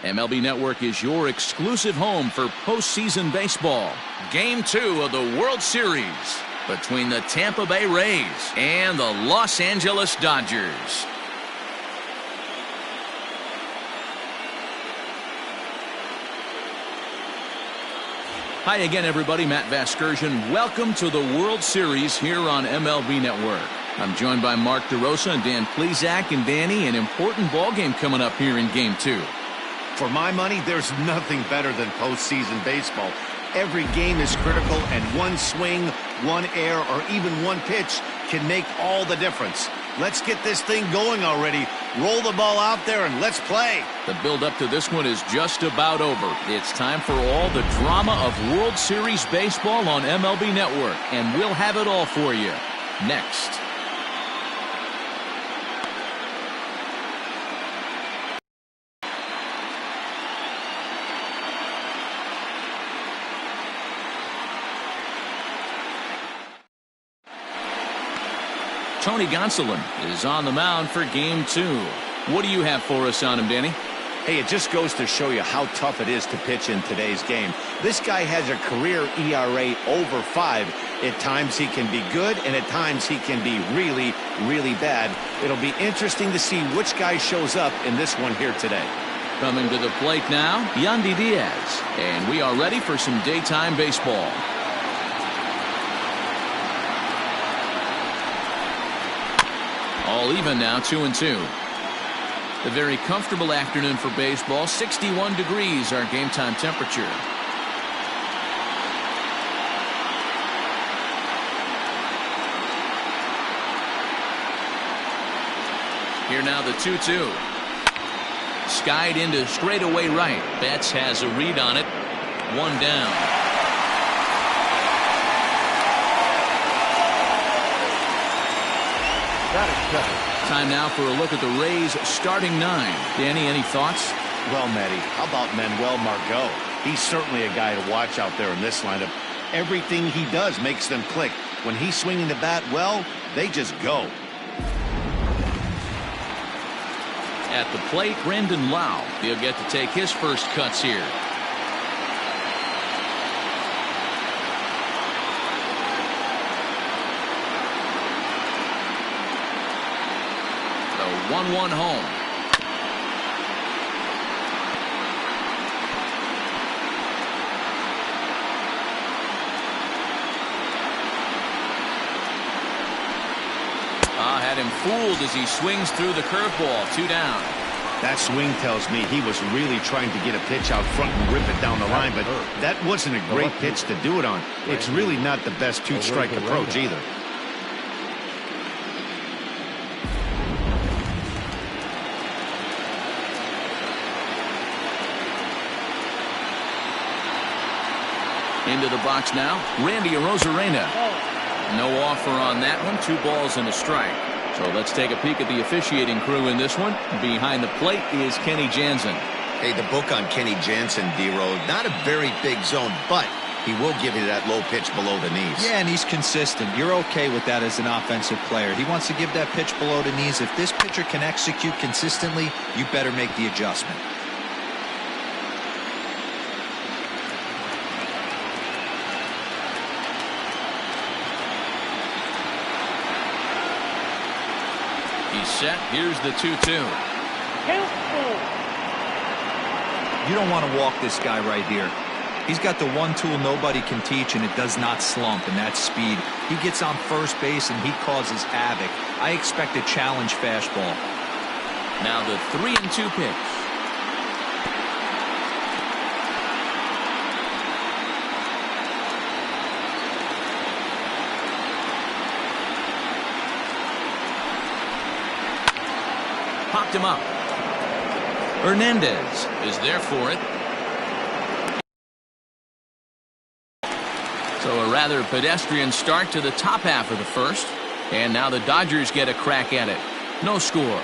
MLB Network is your exclusive home for postseason baseball. Game 2 of the World Series between the Tampa Bay Rays and the Los Angeles Dodgers. Hi again, everybody. Matt Vasgersian. Welcome to the World Series here on MLB Network. I'm joined by Mark DeRosa and Dan Plesac. And Danny, an important ball game coming up here in Game 2. For my money, there's nothing better than postseason baseball. Every game is critical, and one swing, one error, or even one pitch can make all the difference. Let's get this thing going already. Roll the ball out there and let's play. The build-up to this one is just about over. It's time for all the drama of World Series baseball on MLB Network, and we'll have it all for you next. Tony Gonsolin is on the mound for Game 2. What do you have for us on him, Danny? Hey, it just goes to show you how tough it is to pitch in today's game. This guy has a career ERA over 5. At times he can be good, and at times he can be really, really bad. It'll be interesting to see which guy shows up in this one here today. Coming to the plate now, Yandy Diaz. And we are ready for some daytime baseball. All even now, 2-2. A very comfortable afternoon for baseball. 61 degrees, our game time temperature. Here now the 2-2. Skied into straightaway right. Betts has a read on it. One down. Time now for a look at the Rays starting 9. Danny, any thoughts? Well, Matty, how about Manuel Margot? He's certainly a guy to watch out there in this lineup. Everything he does makes them click. When he's swinging the bat well, they just go. At the plate, Brandon Lau. He'll get to take his first cuts here. The 1-1 home. Had him fooled as he swings through the curveball. 2 down. That swing tells me he was really trying to get a pitch out front and rip it down the line, but that wasn't a great pitch to do it on. It's really not the best 2-strike approach either. Into the box now, Randy Arozarena. No offer on that one. 2 balls and a strike. So let's take a peek at the officiating crew in this one. Behind the plate is Kenny Jansen. Hey, the book on Kenny Jansen, D-Row, not a very big zone, but he will give you that low pitch below the knees. Yeah, and he's consistent. You're okay with that as an offensive player. He wants to give that pitch below the knees. If this pitcher can execute consistently, you better make the adjustment. He's set. Here's the 2-2. You don't want to walk this guy right here. He's got the one tool nobody can teach, and it does not slump, and that's speed. He gets on first base, and he causes havoc. I expect a challenge fastball. Now the 3-2 pitch. Popped him up. Hernandez is there for it. So a rather pedestrian start to the top half of the first. And now the Dodgers get a crack at it. No score.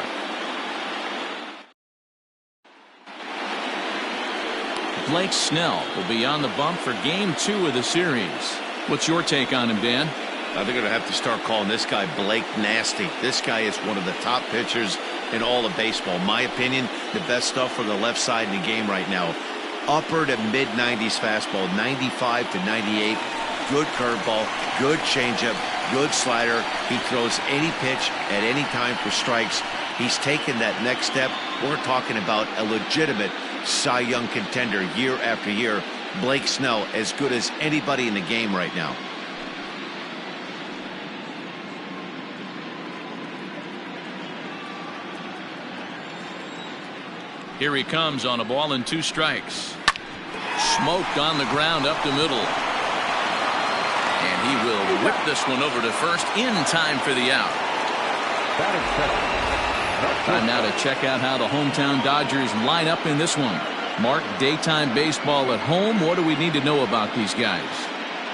Blake Snell will be on the bump for Game 2 of the series. What's your take on him, Dan? They're going to have to start calling this guy Blake Nasty. This guy is one of the top pitchers in all of baseball. In my opinion, the best stuff for the left side in the game right now. Upper to mid-90s fastball, 95 to 98. Good curveball, good changeup, good slider. He throws any pitch at any time for strikes. He's taken that next step. We're talking about a legitimate Cy Young contender year after year. Blake Snell, as good as anybody in the game right now. Here he comes on a ball and 2 strikes. Smoked on the ground up the middle. And he will whip this one over to first in time for the out. Time now to check out how the hometown Dodgers line up in this one. Mark, daytime baseball at home. What do we need to know about these guys?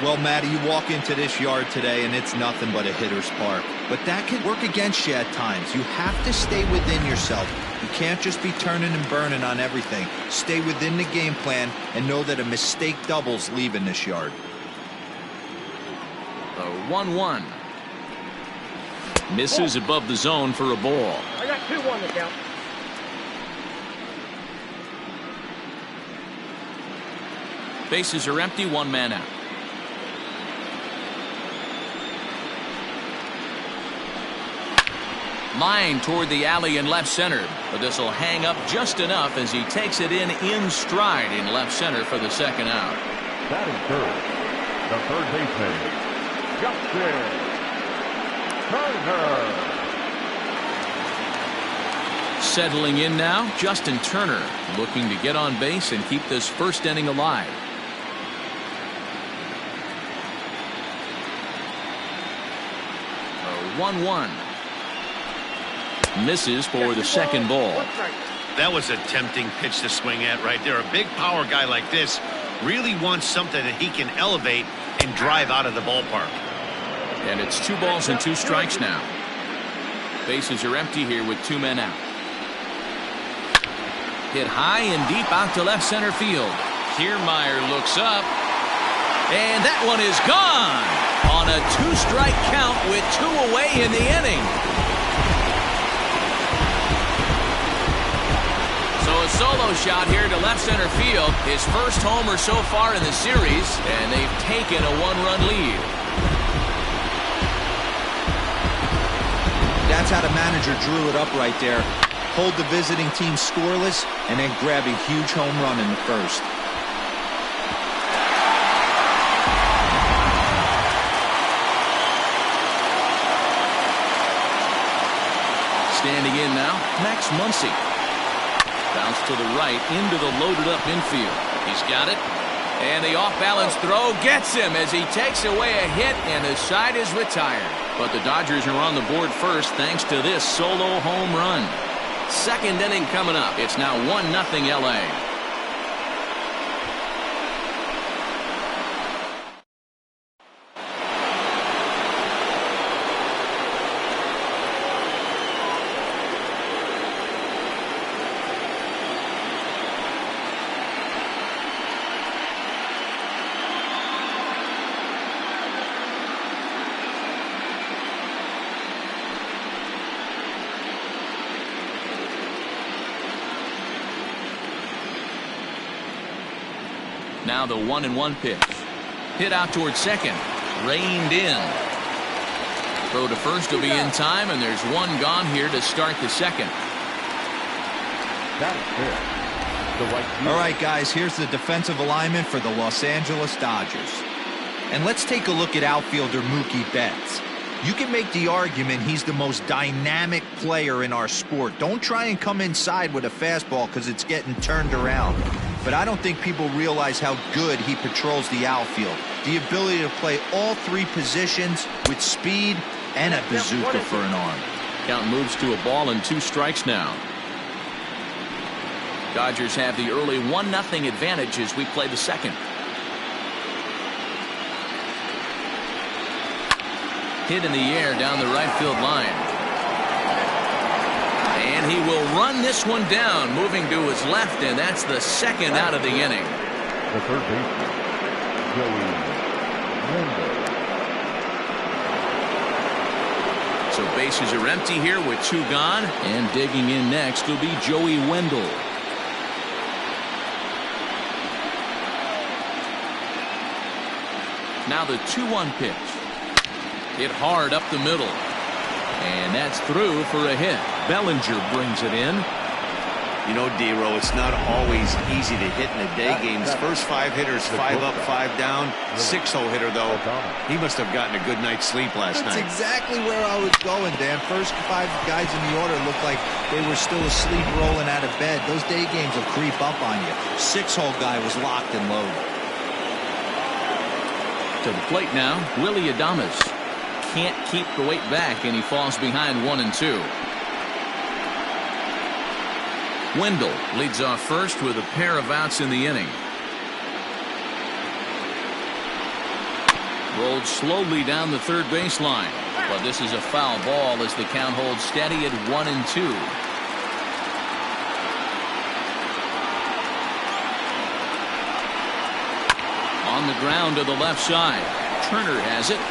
Well, Matty, you walk into this yard today and it's nothing but a hitter's park. But that can work against you at times. You have to stay within yourself. You can't just be turning and burning on everything. Stay within the game plan and know that a mistake doubles leaving this yard. The 1-1. Misses above the zone for a ball. I got 2-1 to count. Bases are empty, 1 man out. Line toward the alley in left center, but this will hang up just enough as he takes it in stride in left center for the second out. Batting third, the third baseman, Justin Turner. Settling in now, Justin Turner, looking to get on base and keep this first inning alive. A 1-1. Misses for the second ball. That was a tempting pitch to swing at right there. A big power guy like this really wants something that he can elevate and drive out of the ballpark. And it's 2 balls and 2 strikes now. Bases are empty here with 2 men out. Hit high and deep out to left center field. Kiermaier looks up. And that one is gone on a 2-strike count with 2 away in the inning. So a solo shot here to left center field. His first homer so far in the series, and they've taken a 1-run lead. That's how the manager drew it up right there. Hold the visiting team scoreless and then grab a huge home run in the first. Standing in now, Max Muncy. Bounce to the right into the loaded-up infield. He's got it. And the off-balance throw gets him as he takes away a hit, and his side is retired. But the Dodgers are on the board first thanks to this solo home run. Second inning coming up. It's now 1-0 LA. Now the 1-1 pitch. Hit out towards second. Reined in. Throw to first will be in time, and there's 1 gone here to start the second. That is fair. The right field. All right, guys, here's the defensive alignment for the Los Angeles Dodgers. And let's take a look at outfielder Mookie Betts. You can make the argument he's the most dynamic player in our sport. Don't try and come inside with a fastball because it's getting turned around. But I don't think people realize how good he patrols the outfield. The ability to play all 3 positions with speed and a bazooka for an arm. Count moves to a ball and 2 strikes now. Dodgers have the early 1-0 advantage as we play the second. Hit in the air down the right field line. And he will run this one down, moving to his left, and that's the second out of the inning. The third baseman, Joey Wendell. So Bases are empty here with 2 gone. And digging in next will be Joey Wendell. Now the 2-1 pitch. Hit hard up the middle. And that's through for a hit. Bellinger brings it in. You know, D-Row, it's not always easy to hit in the day games. First 5 hitters, 5 up, 5 down. 6-hole hitter, though. He must have gotten a good night's sleep last night. That's exactly where I was going, Dan. First 5 guys in the order looked like they were still asleep rolling out of bed. Those day games will creep up on you. 6-hole guy was locked and loaded. To the plate now, Willie Adames. Can't keep the weight back, and he falls behind 1-2. Wendell leads off first with a pair of outs in the inning. Rolled slowly down the third baseline, but this is a foul ball as the count holds steady at 1-2. On the ground to the left side. Turner has it.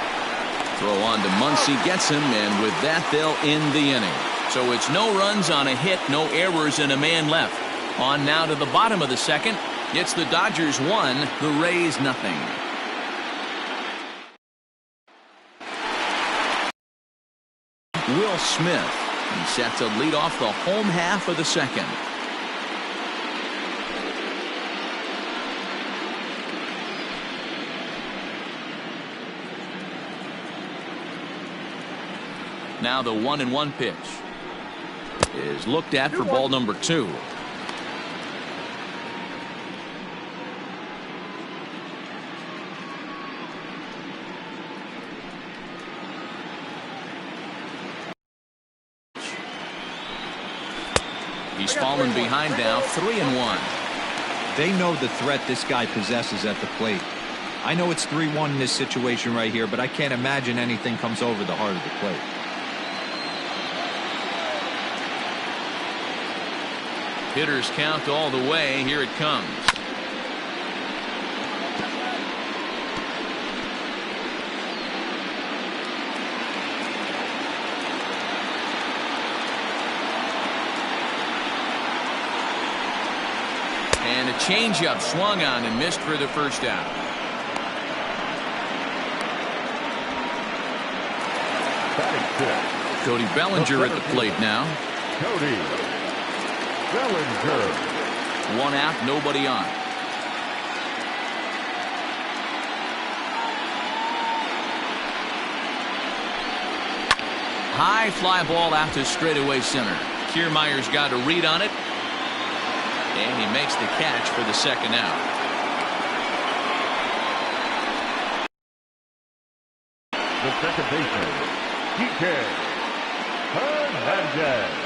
Throw on to Muncy, gets him, and with that they'll end the inning. So it's no runs on a hit, no errors, and a man left. On now to the bottom of the second. It's the Dodgers 1, the Rays nothing. Will Smith. He's set to lead off the home half of the second. Now the 1-1 pitch is looked at for ball number 2. He's fallen behind now, 3-1. They know the threat this guy possesses at the plate. I know it's 3-1 in this situation right here, but I can't imagine anything comes over the heart of the plate. Hitters count all the way. Here it comes. And a changeup swung on and missed for the first out. Cody Bellinger at the plate now. Cody Bellinger. 1 out, nobody on. High fly ball out to straightaway center. Kiermaier's got a read on it. And he makes the catch for the second out. The second baseman, Kike Hernandez.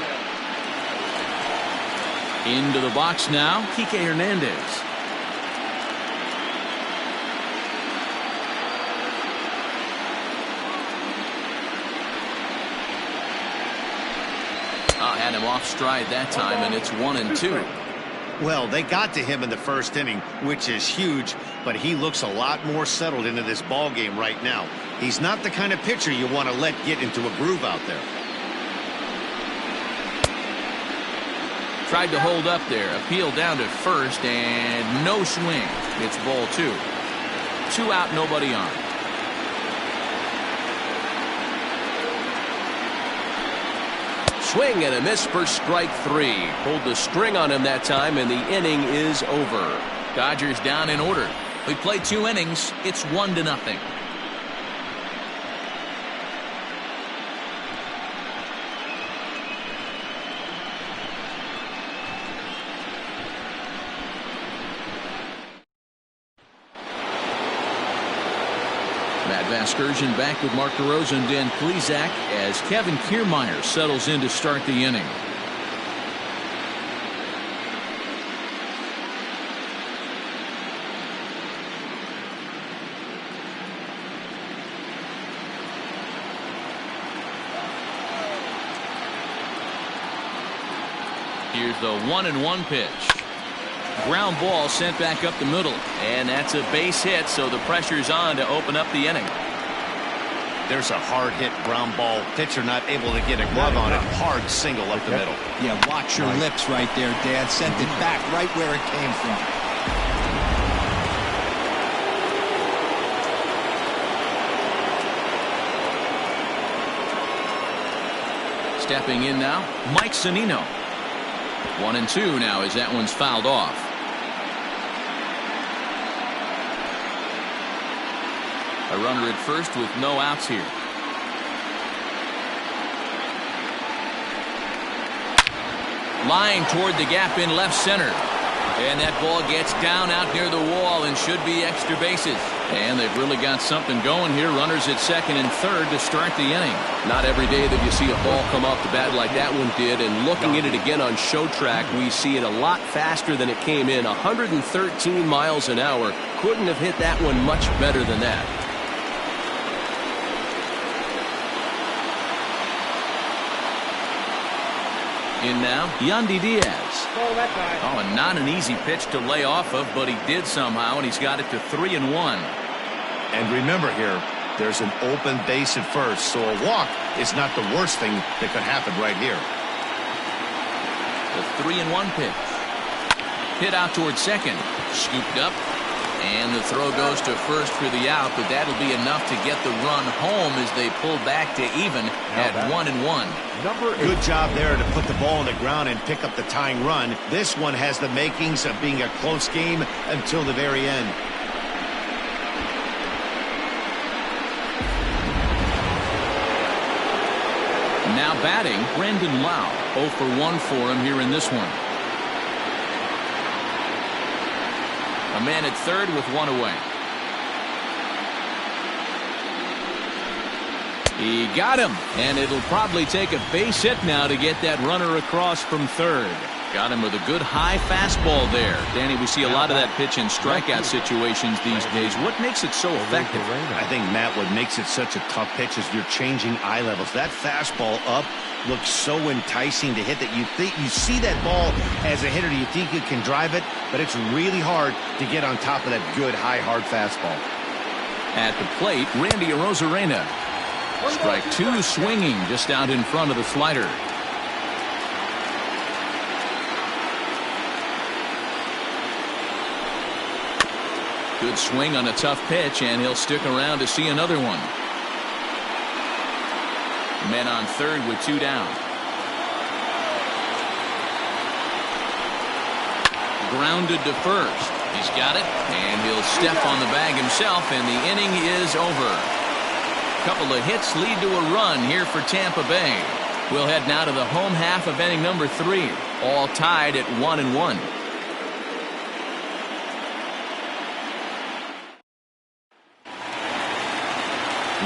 Into the box now, Kike Hernandez. Had him off stride that time, and it's 1-2. Well, they got to him in the first inning, which is huge, but he looks a lot more settled into this ball game right now. He's not the kind of pitcher you want to let get into a groove out there. Tried to hold up there, appeal down to first, and no swing. It's ball 2. 2 out, nobody on. Swing and a miss for strike 3. Pulled the string on him that time, and the inning is over. Dodgers down in order. We played 2 innings. It's 1-0. Matt Vasgersian back with Mark DeRosa and Dan Plesac as Kevin Kiermaier settles in to start the inning. Here's the 1-1 pitch. Ground ball sent back up the middle, and that's a base hit, so the pressure's on to open up the inning. There's a hard hit ground ball. Pitcher not able to get a glove on it. Hard single up the middle. Yeah, watch your lips right there, Dad. Sent it back right where it came from. Stepping in now, Mike Zunino. 1-2 now as that one's fouled off. A runner at first with no outs here. Line toward the gap in left center. And that ball gets down out near the wall and should be extra bases. And they've really got something going here. Runners at second and third to start the inning. Not every day that you see a ball come off the bat like that one did. And looking at it again on show track, we see it a lot faster than it came in. 113 miles an hour. Couldn't have hit that one much better than that. In now, Yandy Diaz. Oh, and not an easy pitch to lay off of, but he did somehow, and he's got it to 3-1. And remember here, there's an open base at first, so a walk is not the worst thing that could happen right here. The 3-1 pitch. Hit out towards second. Scooped up. And the throw goes to first for the out, but that'll be enough to get the run home as they pull back to even at 1-1. Good job there to put the ball on the ground and pick up the tying run. This one has the makings of being a close game until the very end. Now batting, Brandon Lau. 0 for 1 for him here in this one. A man at third with one away. He got him, and it'll probably take a base hit now to get that runner across from third. Got him with a good high fastball there. Danny, we see a lot of that pitch in strikeout situations these days. What makes it so effective? I think, Matt, what makes it such a tough pitch is you're changing eye levels. That fastball up looks so enticing to hit that you think you see that ball as a hitter, you think you can drive it, but it's really hard to get on top of that good high hard fastball. At the plate, Randy Arozarena. Strike two, swinging just out in front of the slider. Good swing on a tough pitch, and he'll stick around to see another one. Men on third with two down. Grounded to first. He's got it, and he'll step on the bag himself, and the inning is over. Couple of hits lead to a run here for Tampa Bay. We'll head now to the home half of inning number 3. All tied at 1-1.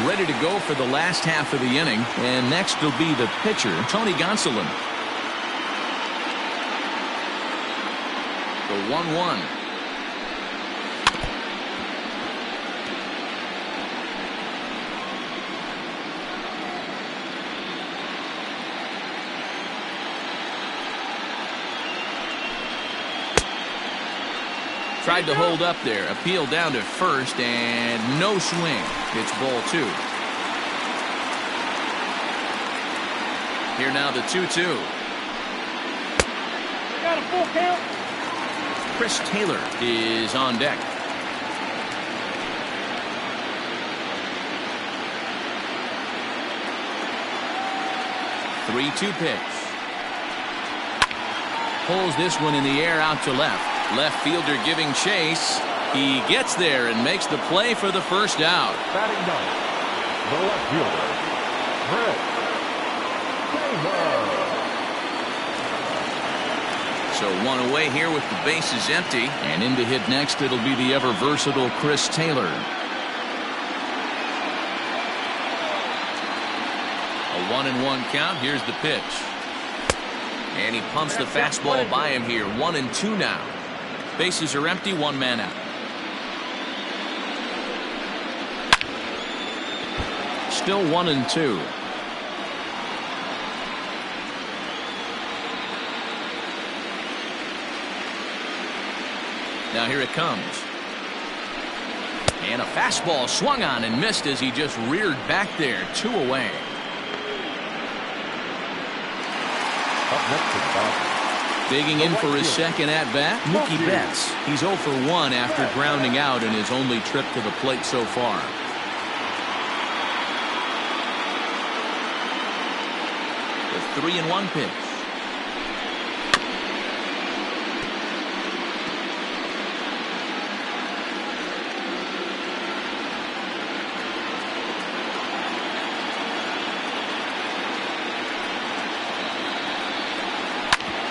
Ready to go for the last half of the inning, and next will be the pitcher, Tony Gonsolin. The 1-1. Tried to hold up there. Appeal down to first, and no swing. It's ball 2. Here now the 2-2. Got a full count. Chris Taylor is on deck. Three-two pitch. Pulls this one in the air out to left. Left fielder giving chase. He gets there and makes the play for the first out. Batting ninth, the left fielder, Chris Taylor. So one away here with the bases empty. And in to hit next, it'll be the ever-versatile Chris Taylor. A 1-1 count. Here's the pitch. And he pumps the fastball by him here. 1-2 now. Bases are empty, one man out. Still 1-2. Now here it comes. And a fastball swung on and missed as he just reared back there. 2 away. Up next is Bob. Digging in for his second at-bat, Mookie Betts. He's 0 for 1 after grounding out in his only trip to the plate so far. The 3-1 pitch.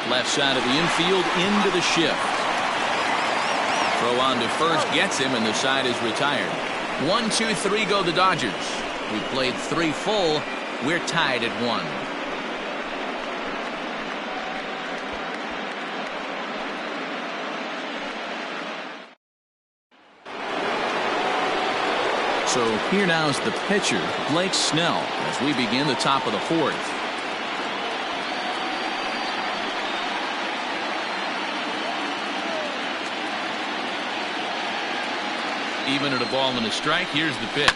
Left side of the infield into the shift. Throw on to first gets him, and the side is retired. 1, 2, 3 go the Dodgers. We played 3 full. We're tied at 1. So here now is the pitcher, Blake Snell, as we begin the top of the 4th. Even at a ball and a strike, here's the pitch.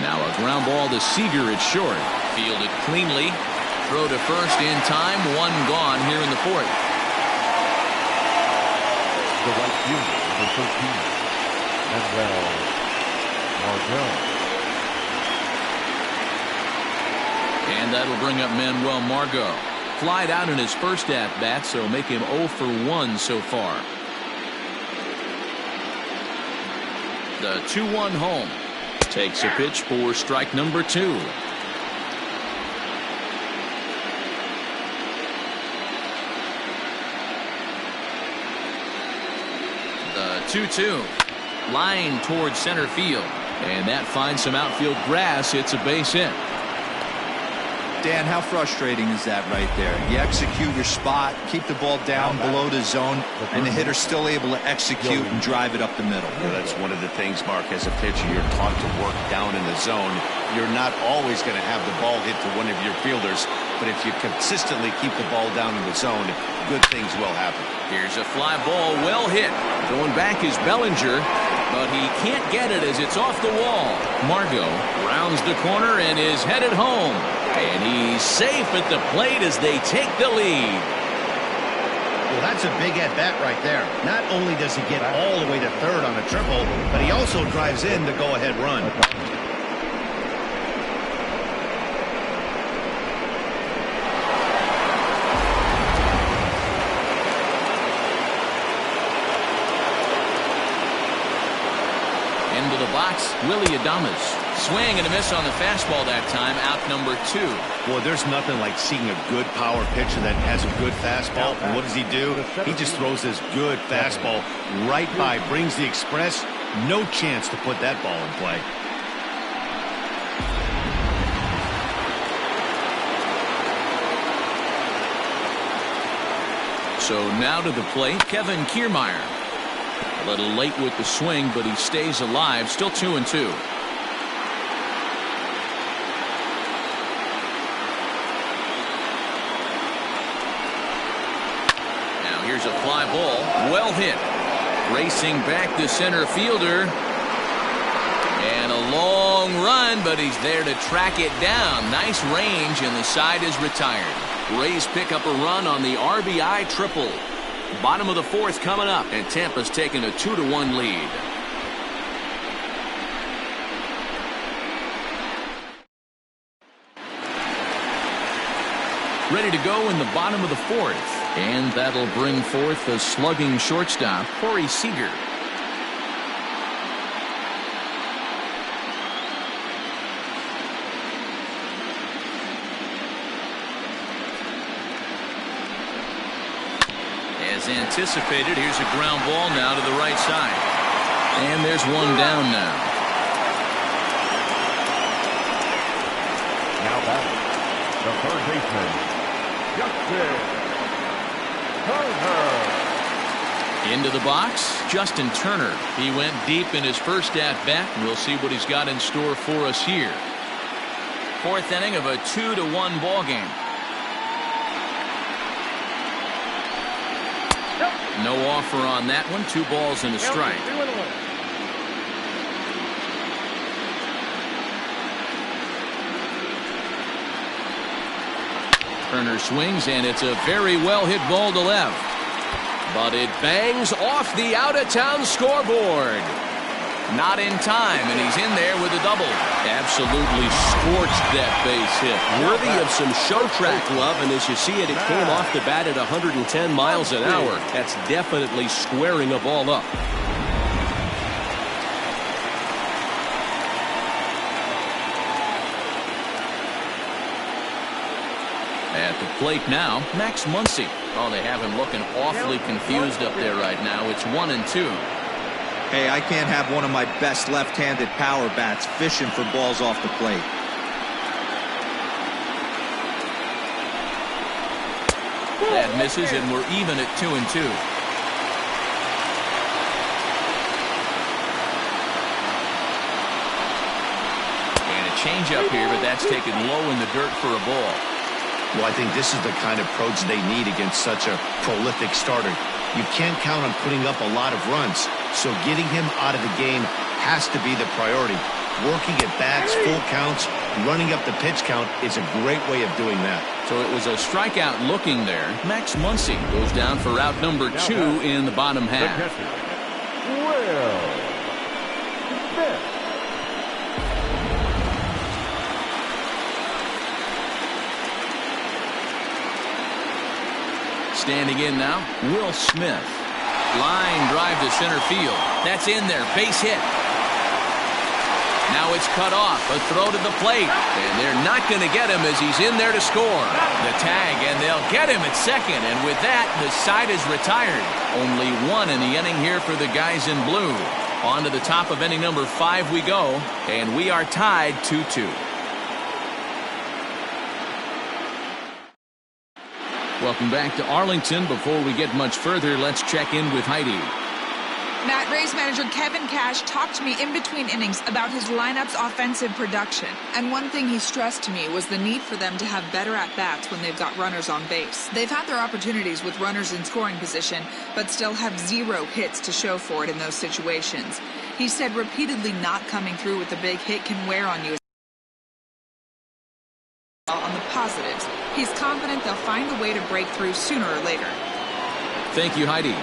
Now a ground ball to Seager at short. Fielded cleanly. Throw to first in time. 1 gone here in the 4th. The right fielder, number 13, Manuel Margot. And that'll bring up Manuel Margot. Flied out in his first at-bat, so make him 0 for 1 so far. The 2-1 home. Takes a pitch for strike number 2. The 2-2. Line towards center field. And that finds some outfield grass. It's a base hit. Dan, how frustrating is that right there? You execute your spot, keep the ball down below the zone, and the hitter's still able to execute and drive it up the middle. Well, that's one of the things, Mark, as a pitcher, you're taught to work down in the zone. You're not always going to have the ball hit to one of your fielders, but if you consistently keep the ball down in the zone, good things will happen. Here's a fly ball, well hit. Going back is Bellinger, but he can't get it as it's off the wall. Margot rounds the corner and is headed home. And he's safe at the plate as they take the lead. Well, that's a big at-bat right there. Not only does he get all the way to third on a triple, but he also drives in the go-ahead run. Into the box, Willie Adames. Swing and a miss on the fastball that time. Out number 2. Well, there's nothing like seeing a good power pitcher that has a good fastball. And what does he do? He just throws this good fastball right by, brings the express. No chance to put that ball in play. So now to the plate, Kevin Kiermaier. A little late with the swing, but he stays alive. Still 2-2. Here's a fly ball, well hit. Racing back to center fielder. And a long run, but he's there to track it down. Nice range, and the side is retired. Rays pick up a run on the RBI triple. Bottom of the 4th coming up, and Tampa's taking a 2-1 lead. Ready to go in the bottom of the 4th. And that'll bring forth the slugging shortstop, Corey Seager. As anticipated, here's a ground ball now to the right side. And there's one down now. Now batting, the third baseman, Justin. Into the box, Justin Turner. He went deep in his first at-bat, and we'll see what he's got in store for us here. Fourth inning of a 2-1 ball game. No offer on that one. 2 balls and a strike. Turner swings, and it's a very well hit ball to left. But it bangs off the out-of-town scoreboard. Not in time, and he's in there with a double. Absolutely scorched that base hit. Worthy of some show track love, and as you see it, it came off the bat at 110 miles an hour. That's definitely squaring a ball up. At the plate now, Max Muncy. Oh, they have him looking awfully confused up there right now. It's 1-2. Hey, I can't have one of my best left-handed power bats fishing for balls off the plate. That misses, and we're even at 2-2. And a changeup here, but that's taken low in the dirt for a ball. Well, I think this is the kind of approach they need against such a prolific starter. You can't count on putting up a lot of runs, so getting him out of the game has to be the priority. Working at bats, full counts, running up the pitch count is a great way of doing that. So it was a strikeout looking there. Max Muncy goes down for out number 2 in the bottom half. Standing in now, Will Smith. Line drive to center field. That's in there. Base hit. Now it's cut off. A throw to the plate. And they're not going to get him as he's in there to score. The tag, and they'll get him at second. And with that, the side is retired. Only 1 in the inning here for the guys in blue. On to the top of inning number 5 we go. And we are tied 2-2. Welcome back to Arlington. Before we get much further, let's check in with Heidi. Matt, Rays manager Kevin Cash talked to me in between innings about his lineup's offensive production. And one thing he stressed to me was the need for them to have better at-bats when they've got runners on base. They've had their opportunities with runners in scoring position, but still have 0 hits to show for it in those situations. He said repeatedly not coming through with a big hit can wear on you. On the positives, he's confident they'll find a way to break through sooner or later. Thank you, Heidi.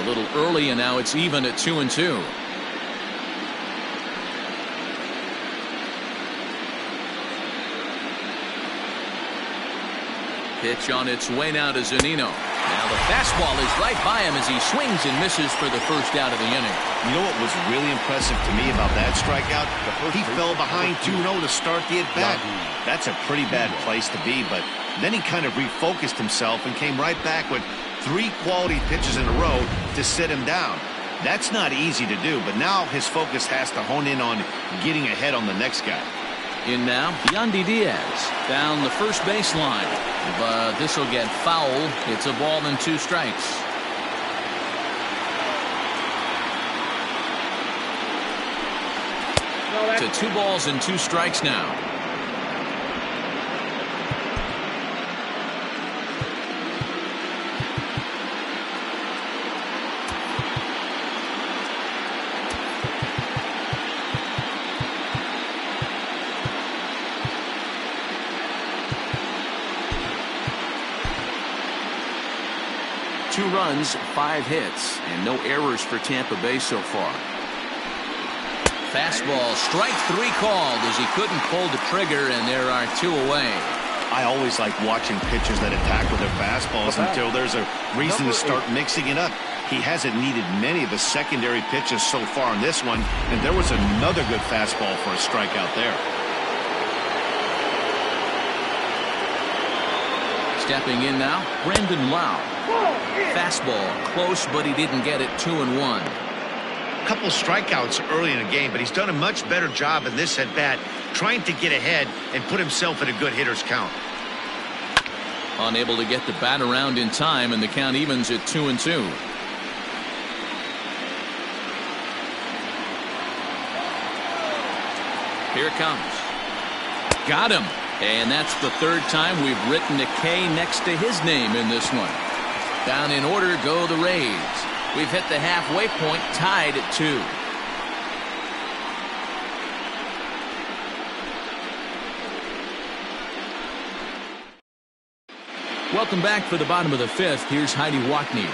A little early, and now it's even at 2-2. Pitch on its way now to Zunino. Now the fastball is right by him as he swings and misses for the first out of the inning. You know what was really impressive to me about that strikeout? He fell behind 2-0 to start the at-bat. That's a pretty bad place to be, but then he kind of refocused himself and came right back with 3 quality pitches in a row to sit him down. That's not easy to do, but now his focus has to hone in on getting ahead on the next guy. In now, Yandy Diaz down the first baseline. But this will get foul. It's a ball and 2 strikes. To 2 balls and 2 strikes now. Two runs, 5 hits, and no errors for Tampa Bay so far. Fastball, strike 3 called as he couldn't pull the trigger, and there are 2 away. I always like watching pitchers that attack with their fastballs until there's a reason to start mixing it up. He hasn't needed many of the secondary pitches so far in this one, and there was another good fastball for a strikeout there. Stepping in now, Brandon Lau. Fastball, close, but he didn't get it. 2-1. couple strikeouts early in the game, but he's done a much better job in this at-bat trying to get ahead and put himself in a good hitter's count. Unable to get the bat around in time, and the count evens at 2-2. Here it comes. Got him. And that's the third time we've written a K next to his name in this one. Down in order go the Rays. We've hit the halfway point, tied at 2. Welcome back for the bottom of the 5th. Here's Heidi Wackney.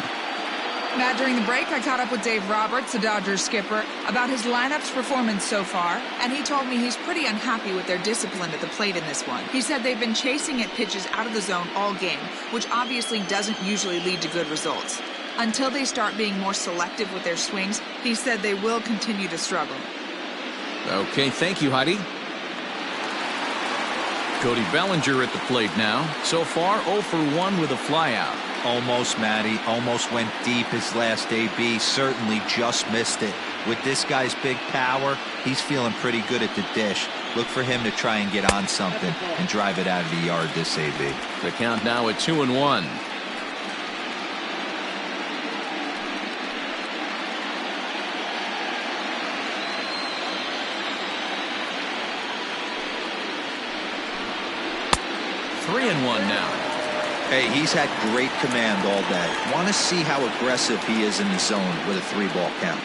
Matt, during the break, I caught up with Dave Roberts, the Dodgers skipper, about his lineup's performance so far, and he told me he's pretty unhappy with their discipline at the plate in this one. He said they've been chasing at pitches out of the zone all game, which obviously doesn't usually lead to good results. Until they start being more selective with their swings, he said they will continue to struggle. Okay, thank you, Heidi. Cody Bellinger at the plate now. So far, 0 for 1 with a flyout. Almost, Matty. Almost went deep his last AB. Certainly just missed it. With this guy's big power, he's feeling pretty good at the dish. Look for him to try and get on something and drive it out of the yard this AB. The count now at 2-1. Three and 1 now. Hey, he's had great command all day. Want to see how aggressive he is in the zone with a 3-ball count.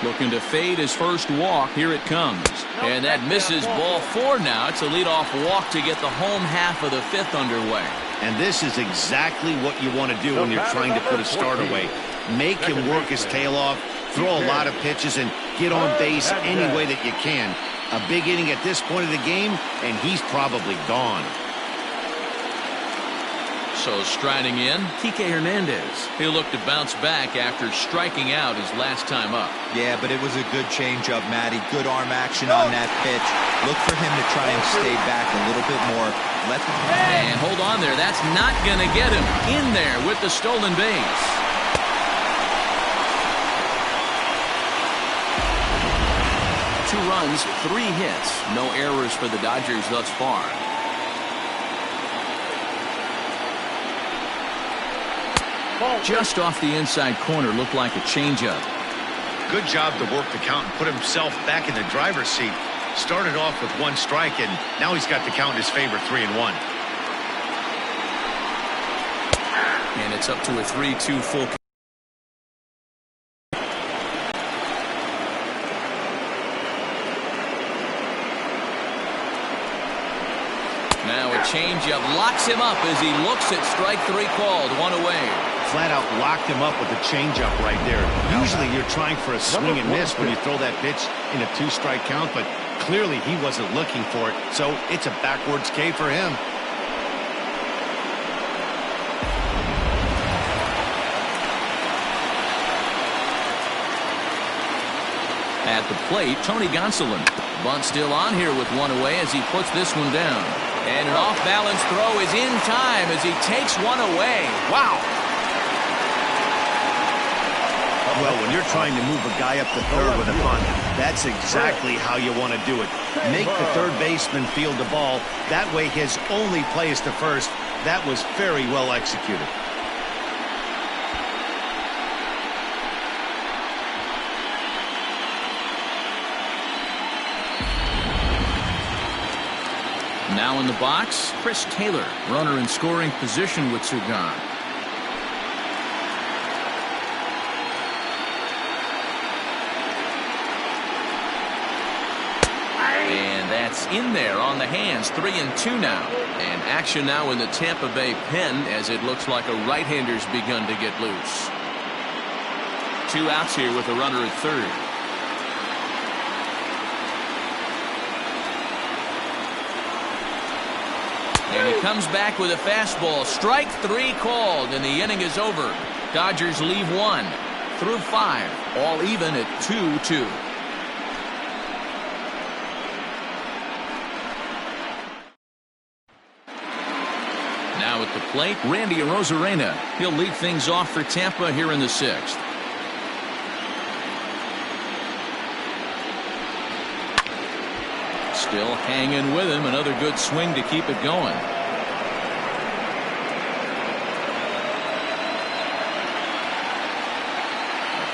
Looking to fade his first walk. Here it comes. And that misses ball 4 now. It's a leadoff walk to get the home half of the 5th underway. And this is exactly what you want to do when you're trying to put a start away. Make him work his tail off, throw a lot of pitches, and get on base any way that you can. A big inning at this point of the game, and he's probably gone. So striding in, Kike Hernandez. He'll look to bounce back after striking out his last time up. Yeah, but it was a good changeup, Matty. Good arm action on that pitch. Look for him to try and stay back a little bit more. And hold on there. That's not going to get him in there with the stolen base. Two runs, 3 hits. No errors for the Dodgers thus far. Just off the inside corner, looked like a changeup. Good job to work the count and put himself back in the driver's seat. Started off with 1 strike, and now he's got the count in his favor, 3-1. And it's up to a 3-2 full. Now a changeup locks him up as he looks at strike 3 called. 1 away. Flat out locked him up with a changeup right there. Usually you're trying for a swing and miss when you throw that pitch in a 2-strike count, but clearly he wasn't looking for it, so it's a backwards K for him. At the plate, Tony Gonsolin. Bunt still on here with 1 away as he puts this one down. And an off-balance throw is in time as he takes 1 away. Wow. Well, when you're trying to move a guy up the third with a bunt, that's exactly how you want to do it. Make the third baseman field the ball. That way his only play is to first. That was very well executed. Now in the box, Chris Taylor, runner in scoring position with 2 gone. And that's in there on the hands. 3-2 now. And action now in the Tampa Bay pen as it looks like a right-hander's begun to get loose. 2 outs here with a runner at third. And he comes back with a fastball. Strike 3 called, and the inning is over. Dodgers leave 1 through 5, all even at 2-2. Now at the plate, Randy Arozarena. He'll lead things off for Tampa here in the 6th. Still hanging with him. Another good swing to keep it going.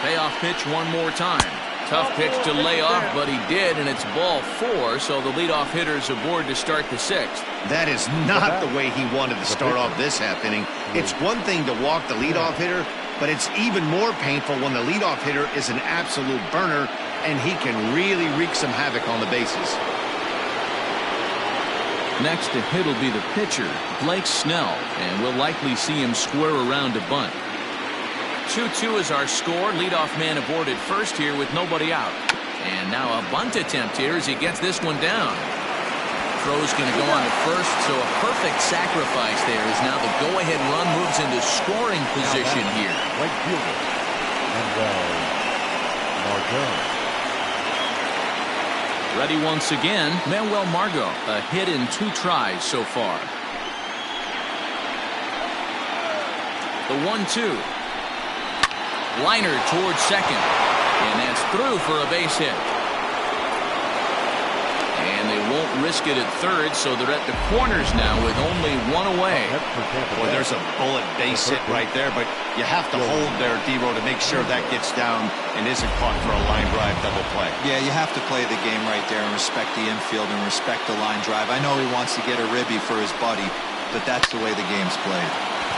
Payoff pitch one more time. Tough pitch to lay off, but he did, and it's ball 4, so the leadoff hitter's aboard to start the 6th. That is not the way he wanted to start off this half inning. It's one thing to walk the leadoff hitter, but it's even more painful when the leadoff hitter is an absolute burner, and he can really wreak some havoc on the bases. Next to hit will be the pitcher, Blake Snell, and we'll likely see him square around to bunt. 2-2 is our score. Leadoff man aboard at first here with nobody out. And now a bunt attempt here as he gets this one down. Throw's going to go on to first, so a perfect sacrifice there as now the go-ahead run moves into scoring position here. Right fielder. Margot. Ready once again, Manuel Margot. A hit in 2 tries so far. The 1-2. Liner towards second, and that's through for a base hit. And they won't risk it at third, so they're at the corners now with only 1 away. Boy, there's a bullet base hit right there, but you have to hold there, D-Row, to make sure that gets down and isn't caught for a line drive double play. Yeah, you have to play the game right there and respect the infield and respect the line drive. I know he wants to get a ribby for his buddy, but that's the way the game's played.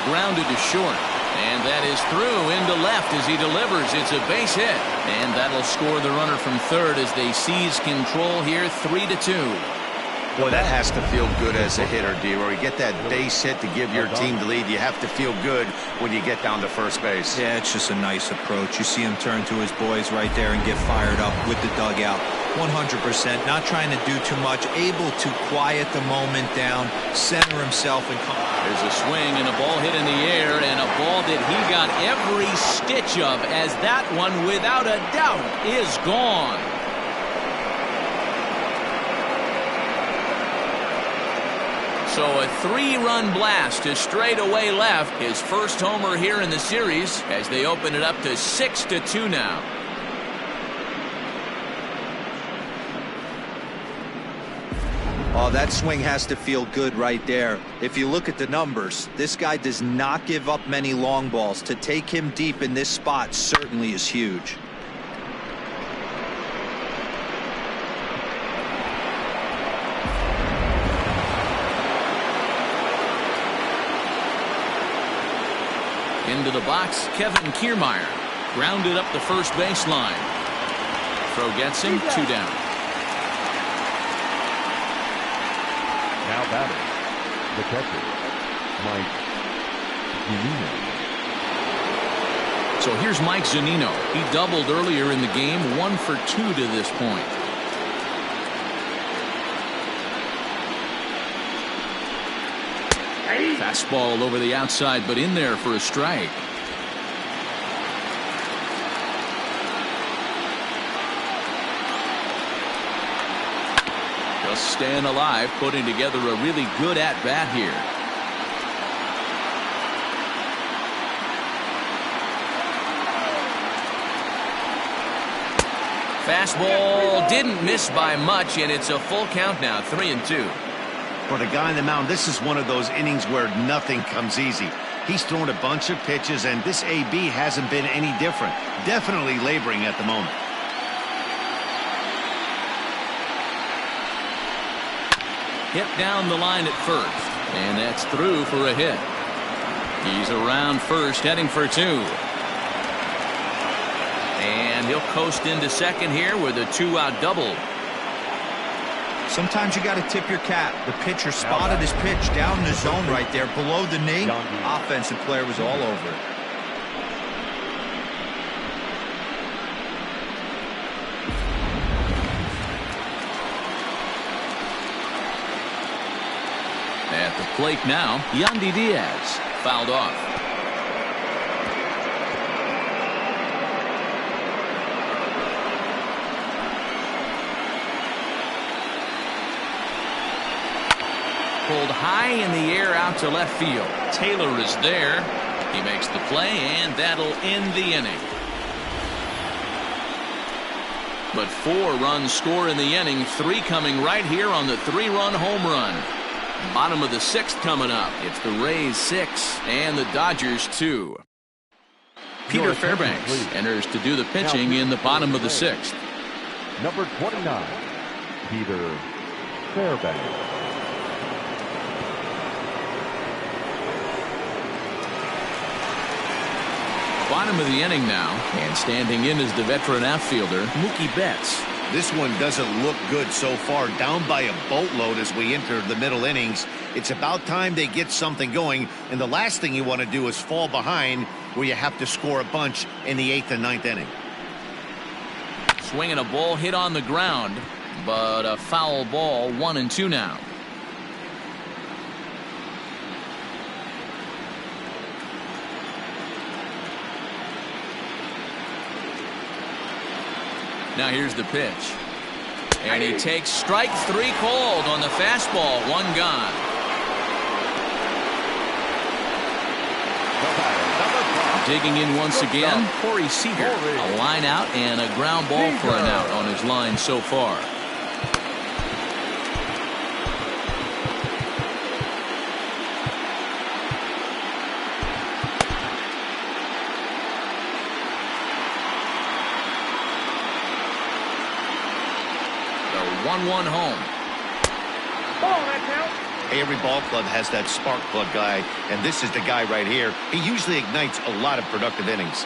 Grounded to short. And that is through into left as he delivers. It's a base hit. And that'll score the runner from third as they seize control here 3-2. Boy, that has to feel good as a hitter, D-Row. You get that base hit to give your team the lead. You have to feel good when you get down to first base. Yeah, it's just a nice approach. You see him turn to his boys right there and get fired up with the dugout. 100%. Not trying to do too much. Able to quiet the moment down, center himself, and come. There's a swing and a ball hit in the air, and a ball that he got every stitch of, as that one, without a doubt, is gone. So a 3-run blast to straightaway left. His first homer here in the series as they open it up to 6-2 now. Oh, that swing has to feel good right there. If you look at the numbers, this guy does not give up many long balls. To take him deep in this spot certainly is huge. Into the box, Kevin Kiermaier. Grounded up the first baseline. Throw gets him, 2 down. Now batting, the catcher, Mike Zunino. So here's Mike Zunino. He doubled earlier in the game, 1 for 2 to this point. Fastball over the outside, but in there for a strike. Just staying alive, putting together a really good at-bat here. Fastball didn't miss by much, and it's a full count now, 3-2. For the guy on the mound, this is one of those innings where nothing comes easy. He's thrown a bunch of pitches, and this AB hasn't been any different. Definitely laboring at the moment. Hit down the line at first, and that's through for a hit. He's around first, heading for 2. And he'll coast into second here with a 2-out double. Sometimes you got to tip your cap. The pitcher spotted his pitch down in the zone right there below the knee. Offensive player was all over it. At the plate now, Yandy Diaz fouled off. Pulled high in the air out to left field. Taylor is there. He makes the play, and that'll end the inning. But 4 runs score in the inning, 3 coming right here on the 3-run home run. Bottom of the 6th coming up. It's the Rays 6 and the Dodgers 2. Peter Fairbanks enters to do the pitching in the bottom of the 6th. Number 29, Peter Fairbanks. Bottom of the inning now, and standing in is the veteran outfielder, Mookie Betts. This one doesn't look good so far. Down by a boatload as we enter the middle innings. It's about time they get something going, and the last thing you want to do is fall behind where you have to score a bunch in the 8th and 9th inning. Swinging a ball hit on the ground, but a foul ball, 1-2 now. Now here's the pitch. And he takes strike 3 called on the fastball. 1 gone. Digging in once again, Corey Seager. A line out and a ground ball for an out on his line so far. The 1-1 home. Every ball club has that spark plug guy, and this is the guy right here. He usually ignites a lot of productive innings.